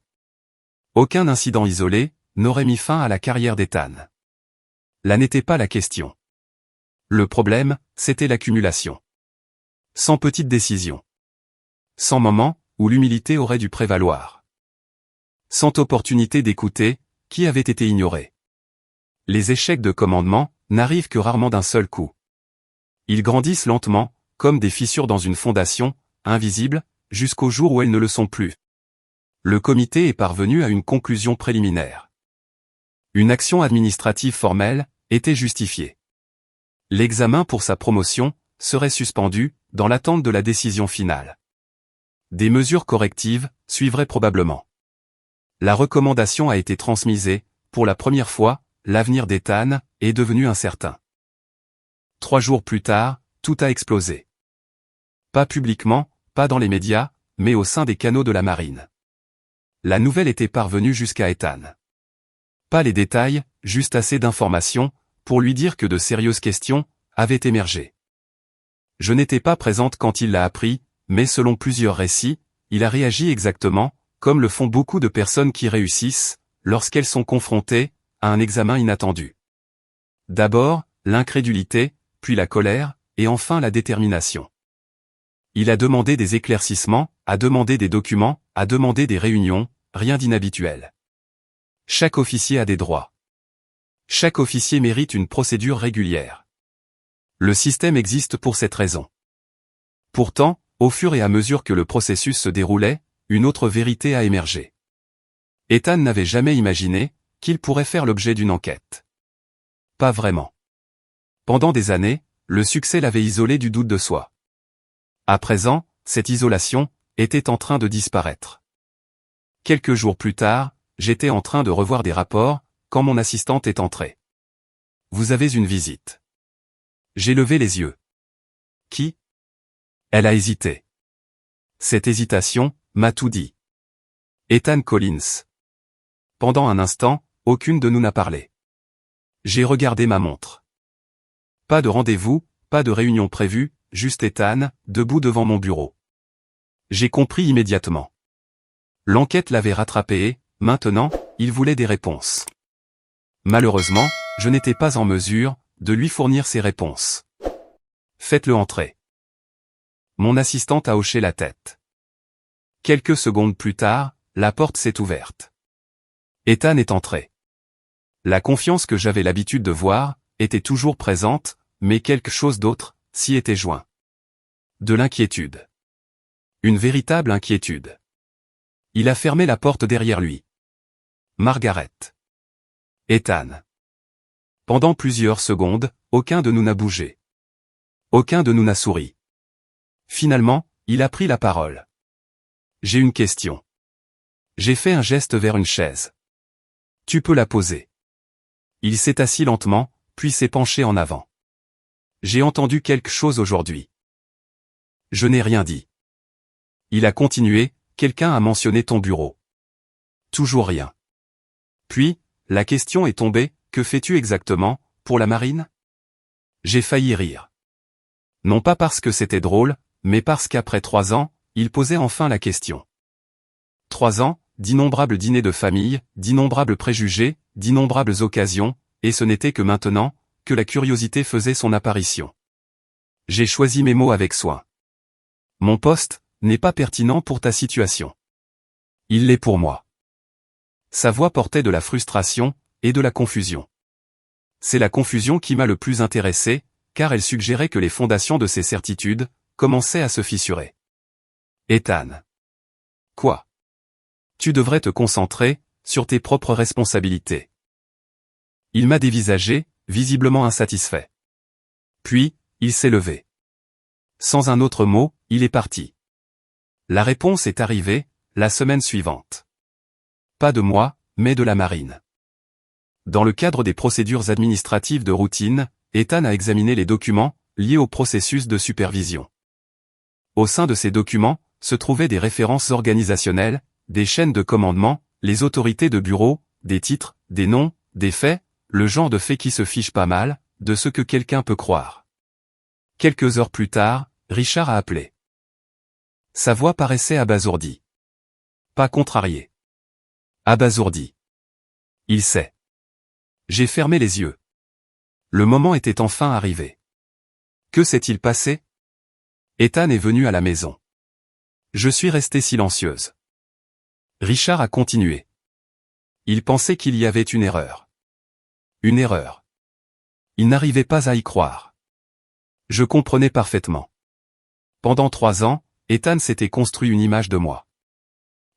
Aucun incident isolé n'aurait mis fin à la carrière d'Ethan. Là n'était pas la question. Le problème, c'était l'accumulation. Sans petite décision. Sans moment où l'humilité aurait dû prévaloir. Sans opportunité d'écouter, qui avait été ignoré. Les échecs de commandement n'arrivent que rarement d'un seul coup. Ils grandissent lentement, comme des fissures dans une fondation, invisibles, jusqu'au jour où elles ne le sont plus. Le comité est parvenu à une conclusion préliminaire. Une action administrative formelle était justifiée. L'examen pour sa promotion serait suspendu, dans l'attente de la décision finale. Des mesures correctives suivraient probablement. La recommandation a été transmise et, pour la première fois, l'avenir d'Ethan est devenu incertain. 3 jours plus tard, tout a explosé. Pas publiquement, pas dans les médias, mais au sein des canaux de la marine. La nouvelle était parvenue jusqu'à Ethan. Pas les détails, juste assez d'informations, pour lui dire que de sérieuses questions avaient émergé. Je n'étais pas présente quand il l'a appris, mais selon plusieurs récits, il a réagi exactement, comme le font beaucoup de personnes qui réussissent, lorsqu'elles sont confrontées à un examen inattendu. D'abord, l'incrédulité, puis la colère, et enfin la détermination. Il a demandé des éclaircissements, a demandé des documents, a demandé des réunions, rien d'inhabituel. Chaque officier a des droits. Chaque officier mérite une procédure régulière. Le système existe pour cette raison. Pourtant, au fur et à mesure que le processus se déroulait, une autre vérité a émergé. Ethan n'avait jamais imaginé qu'il pourrait faire l'objet d'une enquête. Pas vraiment. Pendant des années, le succès l'avait isolé du doute de soi. À présent, cette isolation était en train de disparaître. Quelques jours plus tard, j'étais en train de revoir des rapports, quand mon assistante est entrée. « Vous avez une visite. » J'ai levé les yeux. « Qui ?» Elle a hésité. Cette hésitation m'a tout dit. Ethan Collins. Pendant un instant, aucune de nous n'a parlé. J'ai regardé ma montre. Pas de rendez-vous, pas de réunion prévue, juste Ethan, debout devant mon bureau. J'ai compris immédiatement. L'enquête l'avait rattrapé et, maintenant, il voulait des réponses. Malheureusement, je n'étais pas en mesure de lui fournir ces réponses. Faites-le entrer. Mon assistante a hoché la tête. Quelques secondes plus tard, la porte s'est ouverte. Ethan est entré. La confiance que j'avais l'habitude de voir était toujours présente, mais quelque chose d'autre s'y était joint. De l'inquiétude. Une véritable inquiétude. Il a fermé la porte derrière lui. Margaret. Ethan. Pendant plusieurs secondes, aucun de nous n'a bougé. Aucun de nous n'a souri. Finalement, il a pris la parole. J'ai une question. J'ai fait un geste vers une chaise. Tu peux la poser. Il s'est assis lentement, puis s'est penché en avant. J'ai entendu quelque chose aujourd'hui. Je n'ai rien dit. Il a continué, quelqu'un a mentionné ton bureau. Toujours rien. Puis, la question est tombée, que fais-tu exactement, pour la marine? J'ai failli rire. Non pas parce que c'était drôle, mais parce qu'après 3 ans, il posait enfin la question. 3 ans, d'innombrables dîners de famille, d'innombrables préjugés, d'innombrables occasions, et ce n'était que maintenant, que la curiosité faisait son apparition. J'ai choisi mes mots avec soin. Mon poste n'est pas pertinent pour ta situation. Il l'est pour moi. Sa voix portait de la frustration et de la confusion. C'est la confusion qui m'a le plus intéressé, car elle suggérait que les fondations de ses certitudes commençaient à se fissurer. Ethan. Quoi? Tu devrais te concentrer sur tes propres responsabilités. Il m'a dévisagé, visiblement insatisfait. Puis, il s'est levé. Sans un autre mot, il est parti. La réponse est arrivée, la semaine suivante. Pas de moi, mais de la marine. Dans le cadre des procédures administratives de routine, Ethan a examiné les documents liés au processus de supervision. Au sein de ces documents, se trouvaient des références organisationnelles, des chaînes de commandement, les autorités de bureau, des titres, des noms, des faits, le genre de faits qui se fichent pas mal, de ce que quelqu'un peut croire. Quelques heures plus tard, Richard a appelé. Sa voix paraissait abasourdie. Pas contrariée. Abasourdie. Il sait. J'ai fermé les yeux. Le moment était enfin arrivé. Que s'est-il passé? Ethan est venu à la maison. Je suis restée silencieuse. Richard a continué. Il pensait qu'il y avait une erreur. Une erreur. Il n'arrivait pas à y croire. Je comprenais parfaitement. Pendant 3 ans, Ethan s'était construit une image de moi.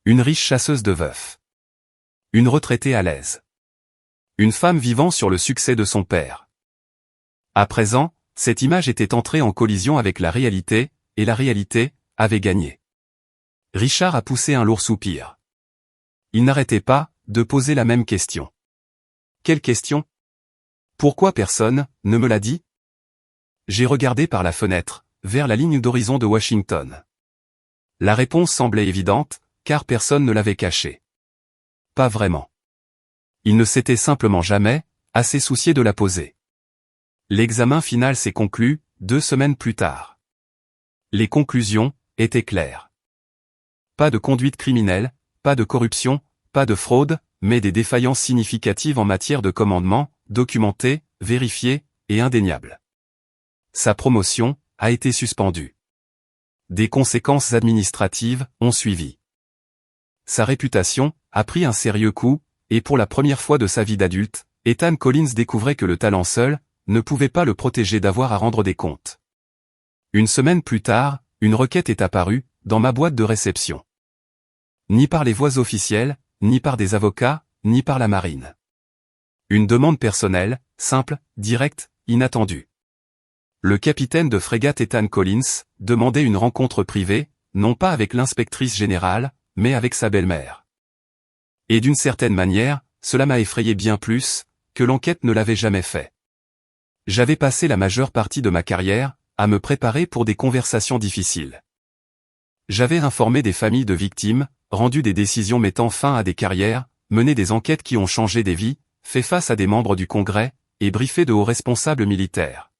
Une riche chasseuse de veufs. Une retraitée à l'aise. Une femme vivant sur le succès de son père. À présent, cette image était entrée en collision avec la réalité, et la réalité avait gagné. Richard a poussé un lourd soupir. Il n'arrêtait pas de poser la même question. Quelle question? Pourquoi personne ne me l'a dit? J'ai regardé par la fenêtre, vers la ligne d'horizon de Washington. La réponse semblait évidente, car personne ne l'avait cachée. Pas vraiment. Il ne s'était simplement jamais assez soucié de la poser. L'examen final s'est conclu 2 semaines plus tard. Les conclusions étaient claires. Pas de conduite criminelle, pas de corruption, pas de fraude, mais des défaillances significatives en matière de commandement, documentées, vérifiées et indéniables. Sa promotion a été suspendue. Des conséquences administratives ont suivi. Sa réputation a pris un sérieux coup, et pour la première fois de sa vie d'adulte, Ethan Collins découvrait que le talent seul ne pouvait pas le protéger d'avoir à rendre des comptes. Une semaine plus tard, une requête est apparue dans ma boîte de réception. Ni par les voies officielles, ni par des avocats, ni par la marine. Une demande personnelle, simple, directe, inattendue. Le capitaine de frégate Ethan Collins demandait une rencontre privée, non pas avec l'inspectrice générale, mais avec sa belle-mère. Et d'une certaine manière, cela m'a effrayé bien plus que l'enquête ne l'avait jamais fait. J'avais passé la majeure partie de ma carrière à me préparer pour des conversations difficiles. J'avais informé des familles de victimes, rendu des décisions mettant fin à des carrières, mené des enquêtes qui ont changé des vies, fait face à des membres du Congrès, et briefé de hauts responsables militaires.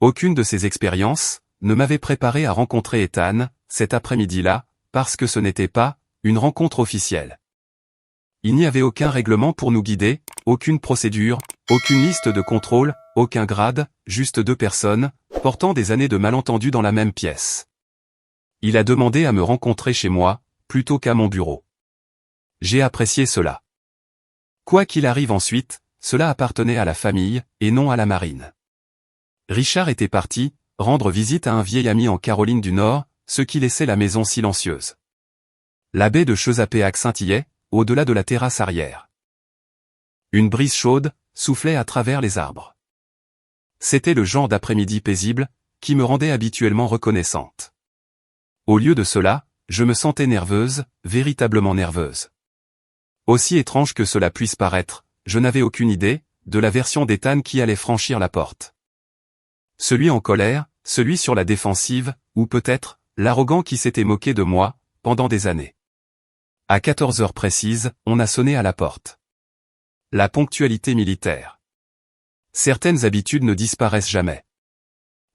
Aucune de ces expériences ne m'avait préparé à rencontrer Ethan, cet après-midi-là, parce que ce n'était pas une rencontre officielle. Il n'y avait aucun règlement pour nous guider, aucune procédure, aucune liste de contrôle, aucun grade, juste 2 personnes, portant des années de malentendus dans la même pièce. Il a demandé à me rencontrer chez moi, plutôt qu'à mon bureau. J'ai apprécié cela. Quoi qu'il arrive ensuite, cela appartenait à la famille, et non à la marine. Richard était parti, rendre visite à un vieil ami en Caroline du Nord, ce qui laissait la maison silencieuse. La baie de Chesapeake scintillait, au-delà de la terrasse arrière. Une brise chaude soufflait à travers les arbres. C'était le genre d'après-midi paisible, qui me rendait habituellement reconnaissante. Au lieu de cela, je me sentais nerveuse, véritablement nerveuse. Aussi étrange que cela puisse paraître, je n'avais aucune idée de la version d'Ethan qui allait franchir la porte. Celui en colère, celui sur la défensive, ou peut-être, l'arrogant qui s'était moqué de moi, pendant des années. À 14 heures précises, on a sonné à la porte. La ponctualité militaire. Certaines habitudes ne disparaissent jamais.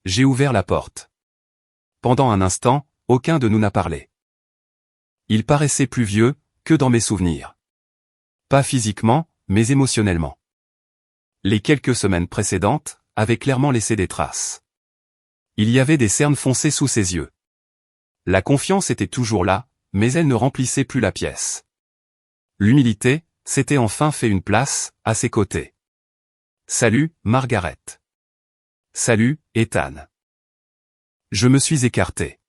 J'ai ouvert la porte. Pendant un instant, aucun de nous n'a parlé. Il paraissait plus vieux que dans mes souvenirs. Pas physiquement, mais émotionnellement. Les quelques semaines précédentes avaient clairement laissé des traces. Il y avait des cernes foncées sous ses yeux. La confiance était toujours là, mais elle ne remplissait plus la pièce. L'humilité s'était enfin fait une place à ses côtés. Salut, Margaret. Salut, Ethan. Je me suis écarté.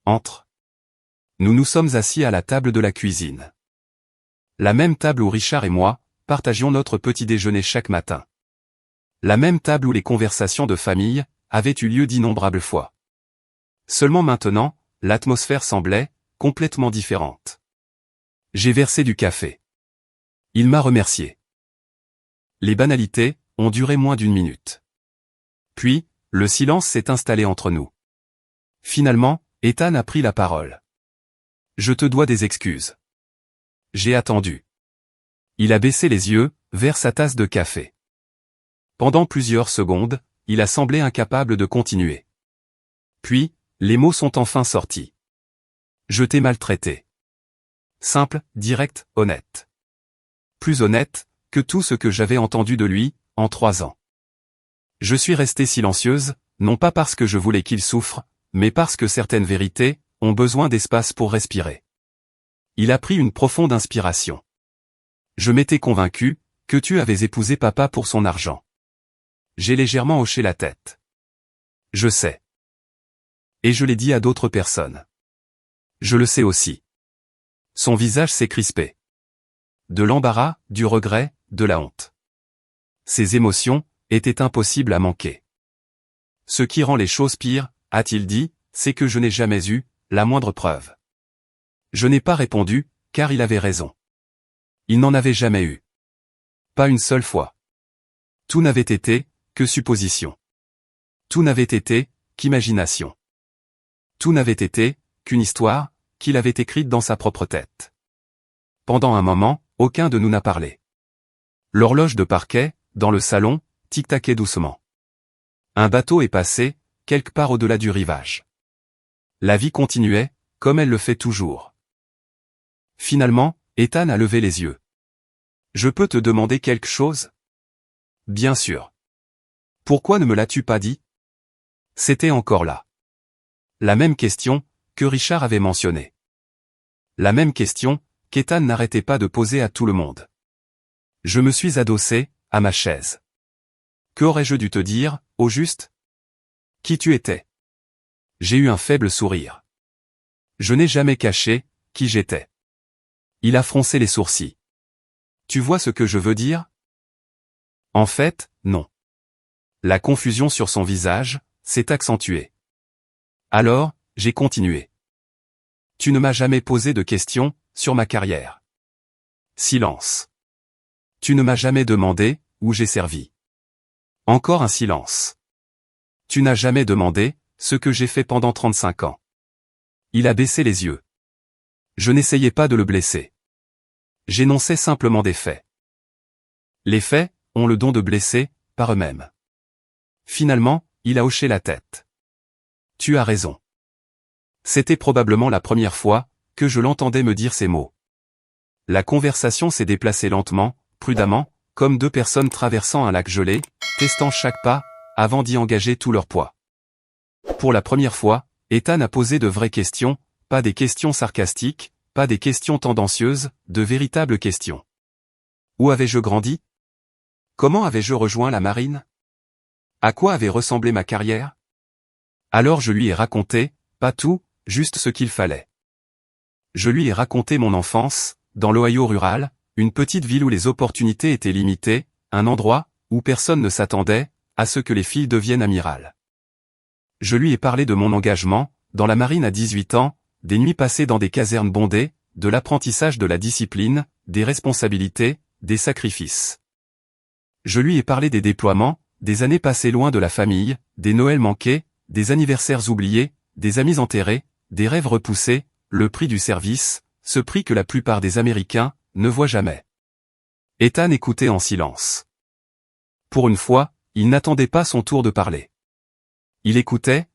Entre. Nous nous sommes assis à la table de la cuisine. La même table où Richard et moi partagions notre petit déjeuner chaque matin. La même table où les conversations de famille avaient eu lieu d'innombrables fois. Seulement maintenant, l'atmosphère semblait complètement différente. J'ai versé du café. Il m'a remercié. Les banalités ont duré moins d'1 minute. Puis, le silence s'est installé entre nous. Finalement, Ethan a pris la parole. Je te dois des excuses. J'ai attendu. Il a baissé les yeux vers sa tasse de café. Pendant plusieurs secondes, il a semblé incapable de continuer. Puis, les mots sont enfin sortis. Je t'ai maltraité. Simple, direct, honnête. Plus honnête que tout ce que j'avais entendu de lui, en 3 ans. Je suis restée silencieuse, non pas parce que je voulais qu'il souffre, mais parce que certaines vérités ont besoin d'espace pour respirer. Il a pris une profonde inspiration. Je m'étais convaincu que tu avais épousé papa pour son argent. J'ai légèrement hoché la tête. Je sais. Et je l'ai dit à d'autres personnes. Je le sais aussi. Son visage s'est crispé. De l'embarras, du regret, de la honte. Ces émotions étaient impossibles à manquer. Ce qui rend les choses pires, a-t-il dit, c'est que je n'ai jamais eu la moindre preuve. Je n'ai pas répondu, car il avait raison. Il n'en avait jamais eu. Pas une seule fois. Tout n'avait été que supposition. Tout n'avait été qu'imagination. Tout n'avait été qu'une histoire qu'il avait écrite dans sa propre tête. Pendant un moment, aucun de nous n'a parlé. L'horloge de parquet, dans le salon, tic-taquait doucement. Un bateau est passé, quelque part au-delà du rivage. La vie continuait, comme elle le fait toujours. Finalement, Ethan a levé les yeux. Je peux te demander quelque chose? Bien sûr. Pourquoi ne me l'as-tu pas dit? C'était encore là. La même question que Richard avait mentionnée. La même question qu'Ethan n'arrêtait pas de poser à tout le monde. Je me suis adossé à ma chaise. Qu'aurais-je dû te dire, au juste? Qui tu étais? J'ai eu un faible sourire. Je n'ai jamais caché qui j'étais. Il a froncé les sourcils. Tu vois ce que je veux dire? En fait, non. La confusion sur son visage s'est accentuée. Alors, j'ai continué. Tu ne m'as jamais posé de questions sur ma carrière. Silence. Tu ne m'as jamais demandé où j'ai servi. Encore un silence. Tu n'as jamais demandé ce que j'ai fait pendant 35 ans. Il a baissé les yeux. Je n'essayais pas de le blesser. J'énonçais simplement des faits. Les faits ont le don de blesser, par eux-mêmes. Finalement, il a hoché la tête. Tu as raison. C'était probablement la première fois que je l'entendais me dire ces mots. La conversation s'est déplacée lentement, prudemment, comme deux personnes traversant un lac gelé, testant chaque pas, avant d'y engager tout leur poids. Pour la première fois, Ethan a posé de vraies questions, pas des questions sarcastiques, pas des questions tendancieuses, de véritables questions. Où avais-je grandi? Comment avais-je rejoint la marine? À quoi avait ressemblé ma carrière? Alors je lui ai raconté, pas tout, juste ce qu'il fallait. Je lui ai raconté mon enfance, dans l'Ohio rural, une petite ville où les opportunités étaient limitées, un endroit où personne ne s'attendait à ce que les filles deviennent amirales. Je lui ai parlé de mon engagement, dans la marine à 18 ans, des nuits passées dans des casernes bondées, de l'apprentissage de la discipline, des responsabilités, des sacrifices. Je lui ai parlé des déploiements, des années passées loin de la famille, des Noëls manqués, des anniversaires oubliés, des amis enterrés, des rêves repoussés, le prix du service, ce prix que la plupart des Américains ne voient jamais. Ethan écoutait en silence. Pour une fois, il n'attendait pas son tour de parler. Il écoutait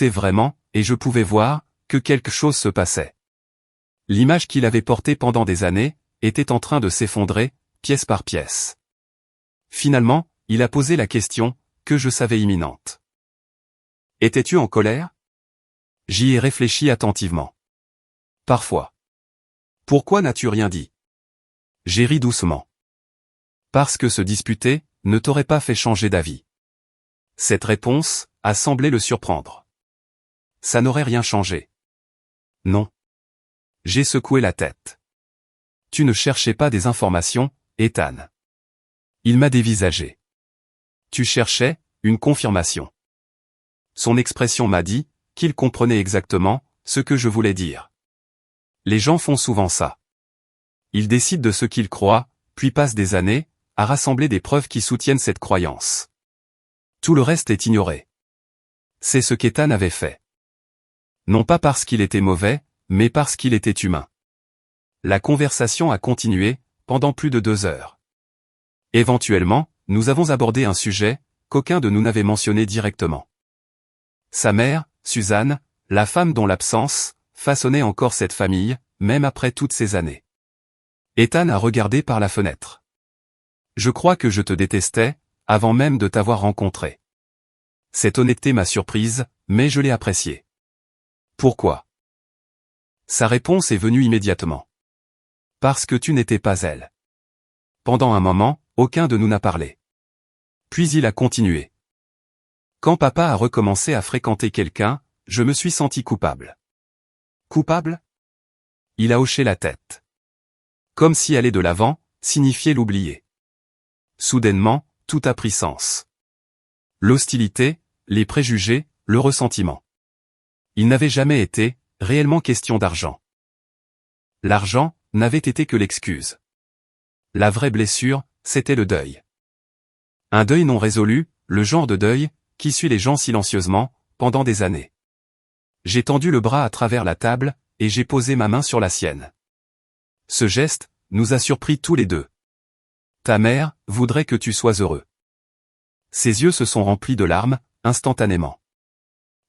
vraiment, et je pouvais voir que quelque chose se passait. L'image qu'il avait portée pendant des années était en train de s'effondrer, pièce par pièce. Finalement, il a posé la question que je savais imminente. Étais-tu en colère? J'y ai réfléchi attentivement. Parfois. Pourquoi n'as-tu rien dit? J'ai ri doucement. Parce que se disputer ne t'aurait pas fait changer d'avis. Cette réponse a semblé le surprendre. Ça n'aurait rien changé. Non. J'ai secoué la tête. Tu ne cherchais pas des informations, Ethan. Il m'a dévisagé. Tu cherchais une confirmation. Son expression m'a dit qu'il comprenait exactement ce que je voulais dire. Les gens font souvent ça. Ils décident de ce qu'ils croient, puis passent des années à rassembler des preuves qui soutiennent cette croyance. Tout le reste est ignoré. C'est ce qu'Ethan avait fait. Non pas parce qu'il était mauvais, mais parce qu'il était humain. La conversation a continué, pendant plus de 2 heures. Éventuellement, nous avons abordé un sujet qu'aucun de nous n'avait mentionné directement. Sa mère, Suzanne, la femme dont l'absence façonnait encore cette famille, même après toutes ces années. Ethan a regardé par la fenêtre. Je crois que je te détestais, avant même de t'avoir rencontré. Cette honnêteté m'a surprise, mais je l'ai appréciée. Pourquoi? Sa réponse est venue immédiatement. Parce que tu n'étais pas elle. Pendant un moment, aucun de nous n'a parlé. Puis il a continué. Quand papa a recommencé à fréquenter quelqu'un, je me suis senti coupable. Coupable? Il a hoché la tête. Comme si aller de l'avant signifiait l'oublier. Soudainement, tout a pris sens. L'hostilité, les préjugés, le ressentiment. Il n'avait jamais été réellement question d'argent. L'argent n'avait été que l'excuse. La vraie blessure, c'était le deuil. Un deuil non résolu, le genre de deuil qui suit les gens silencieusement, pendant des années. J'ai tendu le bras à travers la table, et j'ai posé ma main sur la sienne. Ce geste nous a surpris tous les deux. Ta mère voudrait que tu sois heureux. Ses yeux se sont remplis de larmes, instantanément.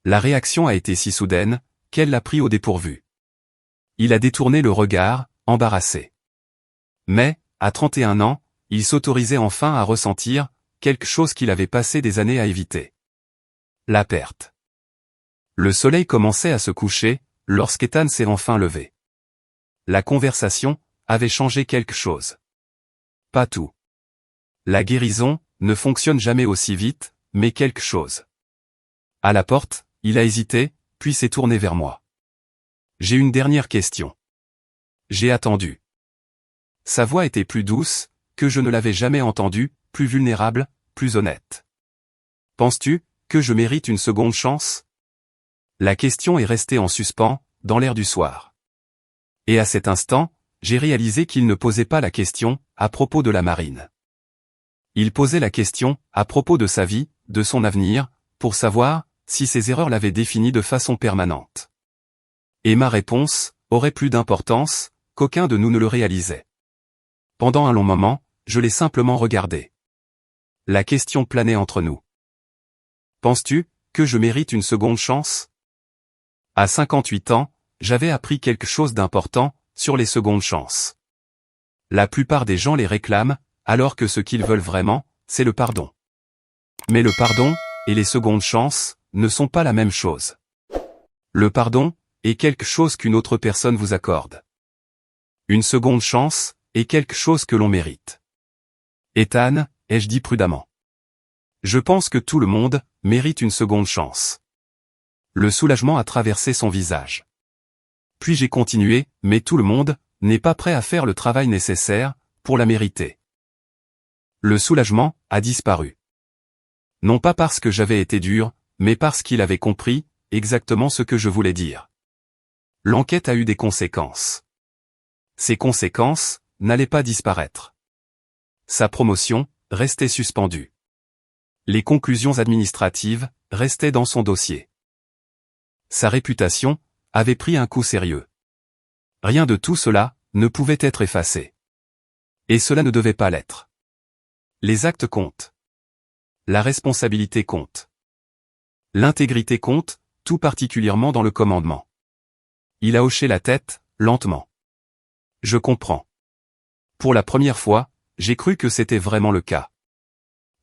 La réaction a été si soudaine, qu'elle l'a pris au dépourvu. Il a détourné le regard, embarrassé. Mais, à 31 ans, il s'autorisait enfin à ressentir quelque chose qu'il avait passé des années à éviter. La perte. Le soleil commençait à se coucher, lorsqu'Ethan s'est enfin levé. La conversation avait changé quelque chose. Pas tout. La guérison ne fonctionne jamais aussi vite, mais quelque chose. À la porte, il a hésité, puis s'est tourné vers moi. J'ai une dernière question. J'ai attendu. Sa voix était plus douce, que je ne l'avais jamais entendue, plus vulnérable, plus honnête. Penses-tu que je mérite une seconde chance? La question est restée en suspens, dans l'air du soir. Et à cet instant, j'ai réalisé qu'il ne posait pas la question à propos de la marine. Il posait la question à propos de sa vie, de son avenir, pour savoir si ses erreurs l'avaient défini de façon permanente. Et ma réponse aurait plus d'importance qu'aucun de nous ne le réalisait. Pendant un long moment, je l'ai simplement regardé. La question planait entre nous. Penses-tu que je mérite une seconde chance? À 58 ans, j'avais appris quelque chose d'important sur les secondes chances. La plupart des gens les réclament, alors que ce qu'ils veulent vraiment, c'est le pardon. Mais le pardon et les secondes chances ne sont pas la même chose. Le pardon est quelque chose qu'une autre personne vous accorde. Une seconde chance est quelque chose que l'on mérite. Ethan, ai-je dit prudemment. Je pense que tout le monde mérite une seconde chance. Le soulagement a traversé son visage. Puis j'ai continué, mais tout le monde n'est pas prêt à faire le travail nécessaire pour la mériter. Le soulagement a disparu. Non pas parce que j'avais été dur, mais parce qu'il avait compris exactement ce que je voulais dire. L'enquête a eu des conséquences. Ces conséquences n'allaient pas disparaître. Sa promotion restait suspendue. Les conclusions administratives restaient dans son dossier. Sa réputation avait pris un coup sérieux. Rien de tout cela ne pouvait être effacé. Et cela ne devait pas l'être. Les actes comptent. La responsabilité compte. L'intégrité compte, tout particulièrement dans le commandement. Il a hoché la tête, lentement. Je comprends. Pour la première fois, j'ai cru que c'était vraiment le cas.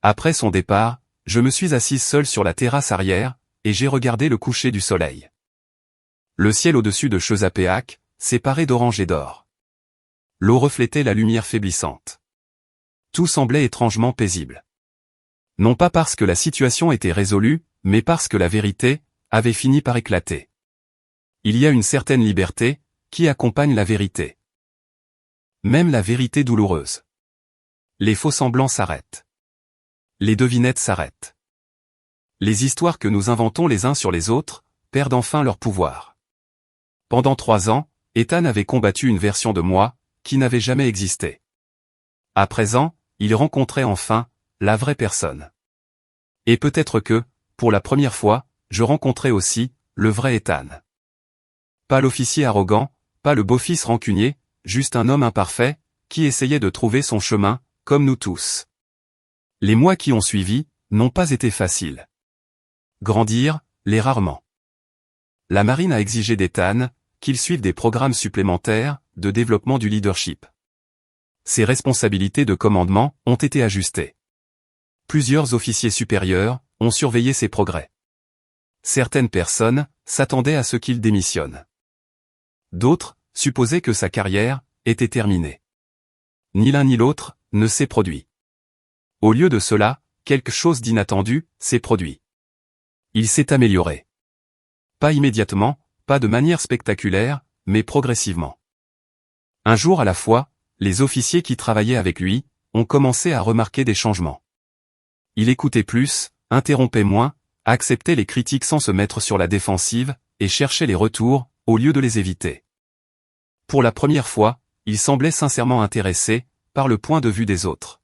Après son départ, je me suis assise seule sur la terrasse arrière, et j'ai regardé le coucher du soleil. Le ciel au-dessus de Chesapeake, séparé d'orange et d'or. L'eau reflétait la lumière faiblissante. Tout semblait étrangement paisible. Non pas parce que la situation était résolue, mais parce que la vérité avait fini par éclater. Il y a une certaine liberté qui accompagne la vérité. Même la vérité douloureuse. Les faux-semblants s'arrêtent. Les devinettes s'arrêtent. Les histoires que nous inventons les uns sur les autres perdent enfin leur pouvoir. Pendant 3 ans, Ethan avait combattu une version de moi qui n'avait jamais existé. À présent, il rencontrait enfin la vraie personne. Et peut-être que, pour la première fois, je rencontrais aussi le vrai Ethan. Pas l'officier arrogant, pas le beau-fils rancunier, juste un homme imparfait, qui essayait de trouver son chemin, comme nous tous. Les mois qui ont suivi n'ont pas été faciles. Grandir, l'est rarement. La marine a exigé d'Ethan qu'il suive des programmes supplémentaires de développement du leadership. Ses responsabilités de commandement ont été ajustées. Plusieurs officiers supérieurs ont surveillé ses progrès. Certaines personnes s'attendaient à ce qu'il démissionne. D'autres supposaient que sa carrière était terminée. Ni l'un ni l'autre ne s'est produit. Au lieu de cela, quelque chose d'inattendu s'est produit. Il s'est amélioré. Pas immédiatement, pas de manière spectaculaire, mais progressivement. Un jour à la fois, les officiers qui travaillaient avec lui ont commencé à remarquer des changements. Il écoutait plus, interrompait moins, acceptait les critiques sans se mettre sur la défensive, et cherchait les retours, au lieu de les éviter. Pour la première fois, il semblait sincèrement intéressé par le point de vue des autres.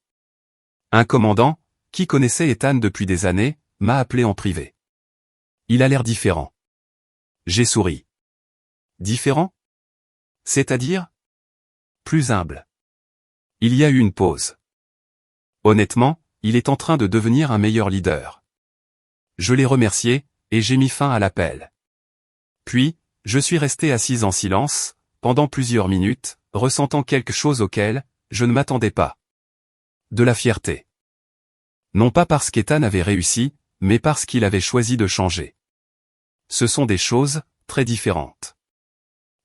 Un commandant, qui connaissait Ethan depuis des années, m'a appelé en privé. Il a l'air différent. J'ai souri. Différent? C'est-à-dire? Plus humble. Il y a eu une pause. Honnêtement, il est en train de devenir un meilleur leader. Je l'ai remercié, et j'ai mis fin à l'appel. Puis, je suis resté assise en silence, pendant plusieurs minutes, ressentant quelque chose auquel je ne m'attendais pas. De la fierté. Non pas parce qu'Ethan avait réussi, mais parce qu'il avait choisi de changer. Ce sont des choses très différentes.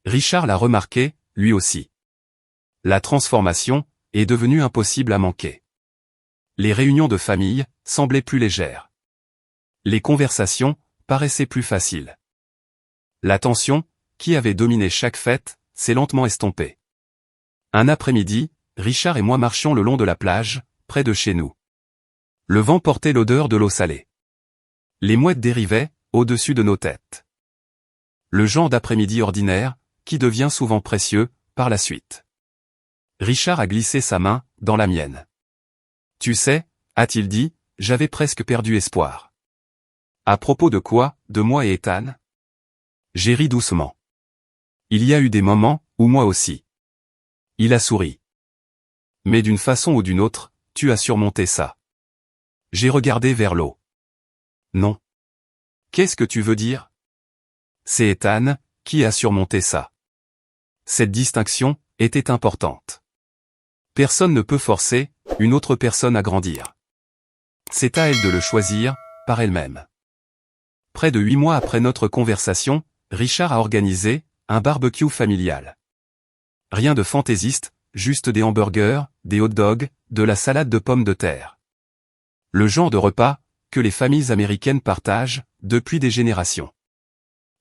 Richard l'a remarqué, lui aussi. La transformation est devenue impossible à manquer. Les réunions de famille semblaient plus légères. Les conversations paraissaient plus faciles. La tension, qui avait dominé chaque fête, s'est lentement estompée. Un après-midi, Richard et moi marchions le long de la plage, près de chez nous. Le vent portait l'odeur de l'eau salée. Les mouettes dérivaient, au-dessus de nos têtes. Le genre d'après-midi ordinaire, qui devient souvent précieux, par la suite. Richard a glissé sa main dans la mienne. Tu sais, a-t-il dit, j'avais presque perdu espoir. À propos de quoi, de moi et Ethan? J'ai ri doucement. Il y a eu des moments où moi aussi. Il a souri. Mais d'une façon ou d'une autre, tu as surmonté ça. J'ai regardé vers l'eau. Non. Qu'est-ce que tu veux dire? C'est Ethan qui a surmonté ça. Cette distinction était importante. Personne ne peut forcer une autre personne à grandir. C'est à elle de le choisir, par elle-même. Près de 8 mois après notre conversation, Richard a organisé un barbecue familial. Rien de fantaisiste, juste des hamburgers, des hot dogs, de la salade de pommes de terre. Le genre de repas que les familles américaines partagent depuis des générations.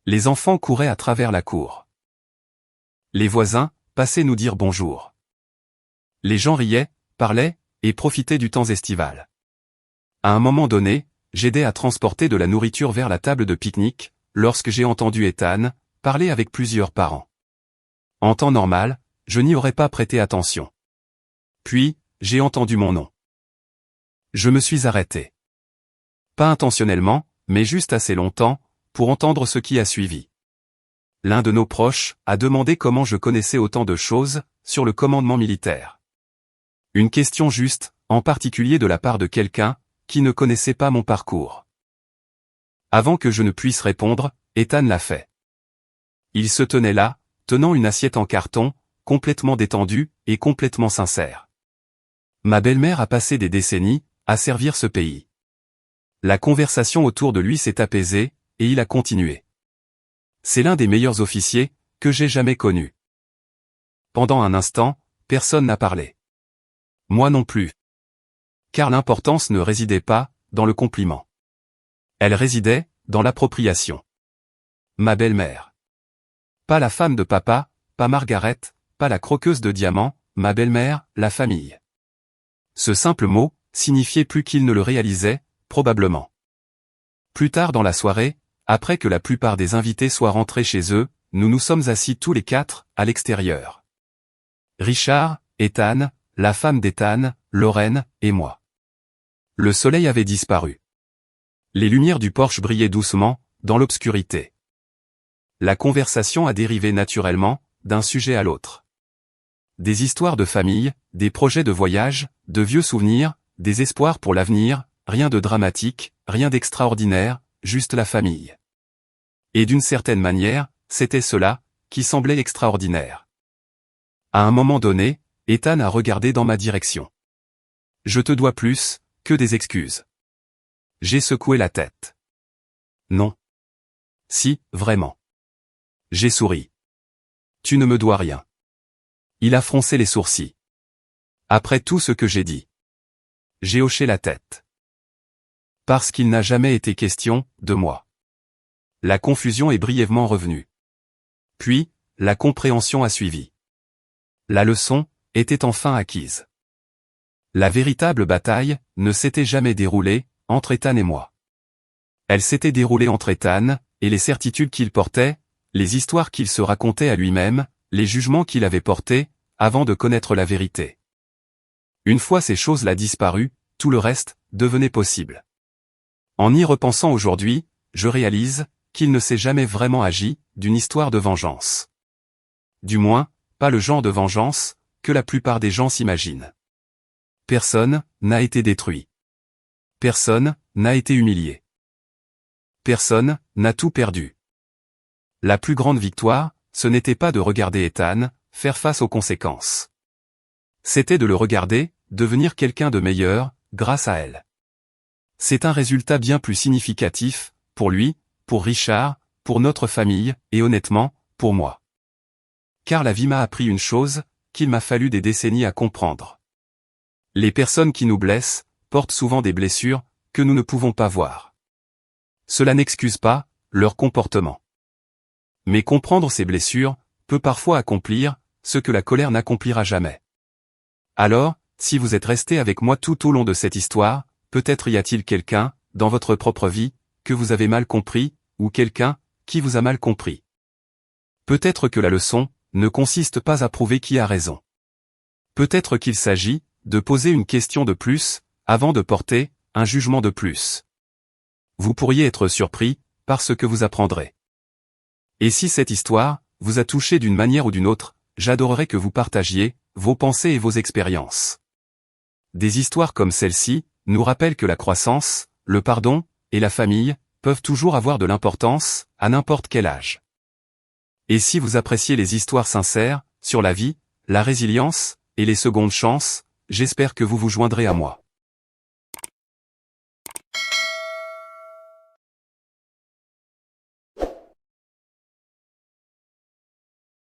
Les enfants couraient à travers la cour. Les voisins passaient nous dire bonjour. Les gens riaient, parlaient et profitaient du temps estival. À un moment donné, j'aidais à transporter de la nourriture vers la table de pique-nique, lorsque j'ai entendu Ethan parler avec plusieurs parents. En temps normal, je n'y aurais pas prêté attention. Puis, j'ai entendu mon nom. Je me suis arrêté. Pas intentionnellement, mais juste assez longtemps, pour entendre ce qui a suivi. L'un de nos proches a demandé comment je connaissais autant de choses sur le commandement militaire. Une question juste, en particulier de la part de quelqu'un qui ne connaissait pas mon parcours. Avant que je ne puisse répondre, Ethan l'a fait. Il se tenait là, tenant une assiette en carton, complètement détendue et complètement sincère. Ma belle-mère a passé des décennies à servir ce pays. La conversation autour de lui s'est apaisée, et il a continué. C'est l'un des meilleurs officiers que j'ai jamais connu. Pendant un instant, personne n'a parlé. Moi non plus. Car l'importance ne résidait pas dans le compliment. Elle résidait dans l'appropriation. Ma belle-mère. Pas la femme de papa, pas Margaret, pas la croqueuse de diamants, ma belle-mère, la famille. Ce simple mot signifiait plus qu'il ne le réalisait, probablement. Plus tard dans la soirée, après que la plupart des invités soient rentrés chez eux, nous nous sommes assis tous les quatre, à l'extérieur. Richard, Ethan, la femme d'Ethan, Lorraine, et moi. Le soleil avait disparu. Les lumières du porche brillaient doucement, dans l'obscurité. La conversation a dérivé naturellement, d'un sujet à l'autre. Des histoires de famille, des projets de voyage, de vieux souvenirs, des espoirs pour l'avenir, rien de dramatique, rien d'extraordinaire, juste la famille. Et d'une certaine manière, c'était cela qui semblait extraordinaire. À un moment donné, Ethan a regardé dans ma direction. Je te dois plus que des excuses. J'ai secoué la tête. Non. Si, vraiment. J'ai souri. Tu ne me dois rien. Il a froncé les sourcils. Après tout ce que j'ai dit. J'ai hoché la tête. Parce qu'il n'a jamais été question de moi. La confusion est brièvement revenue. Puis, la compréhension a suivi. La leçon était enfin acquise. La véritable bataille ne s'était jamais déroulée entre Ethan et moi. Elle s'était déroulée entre Ethan et les certitudes qu'il portait, les histoires qu'il se racontait à lui-même, les jugements qu'il avait portés, avant de connaître la vérité. Une fois ces choses-là disparues, tout le reste devenait possible. En y repensant aujourd'hui, je réalise qu'il ne s'est jamais vraiment agi d'une histoire de vengeance. Du moins, pas le genre de vengeance que la plupart des gens s'imaginent. Personne n'a été détruit. Personne n'a été humilié. Personne n'a tout perdu. La plus grande victoire, ce n'était pas de regarder Ethan faire face aux conséquences. C'était de le regarder devenir quelqu'un de meilleur grâce à elle. C'est un résultat bien plus significatif, pour lui, pour Richard, pour notre famille, et honnêtement, pour moi. Car la vie m'a appris une chose, qu'il m'a fallu des décennies à comprendre. Les personnes qui nous blessent, portent souvent des blessures, que nous ne pouvons pas voir. Cela n'excuse pas leur comportement. Mais comprendre ces blessures, peut parfois accomplir, ce que la colère n'accomplira jamais. Alors, si vous êtes resté avec moi tout au long de cette histoire, peut-être y a-t-il quelqu'un, dans votre propre vie, que vous avez mal compris, ou quelqu'un, qui vous a mal compris. Peut-être que la leçon, ne consiste pas à prouver qui a raison. Peut-être qu'il s'agit, de poser une question de plus, avant de porter, un jugement de plus. Vous pourriez être surpris, par ce que vous apprendrez. Et si cette histoire, vous a touché d'une manière ou d'une autre, j'adorerais que vous partagiez, vos pensées et vos expériences. Des histoires comme celle-ci, nous rappellent que la croissance, le pardon, et la famille, peuvent toujours avoir de l'importance, à n'importe quel âge. Et si vous appréciez les histoires sincères, sur la vie, la résilience, et les secondes chances, j'espère que vous vous joindrez à moi.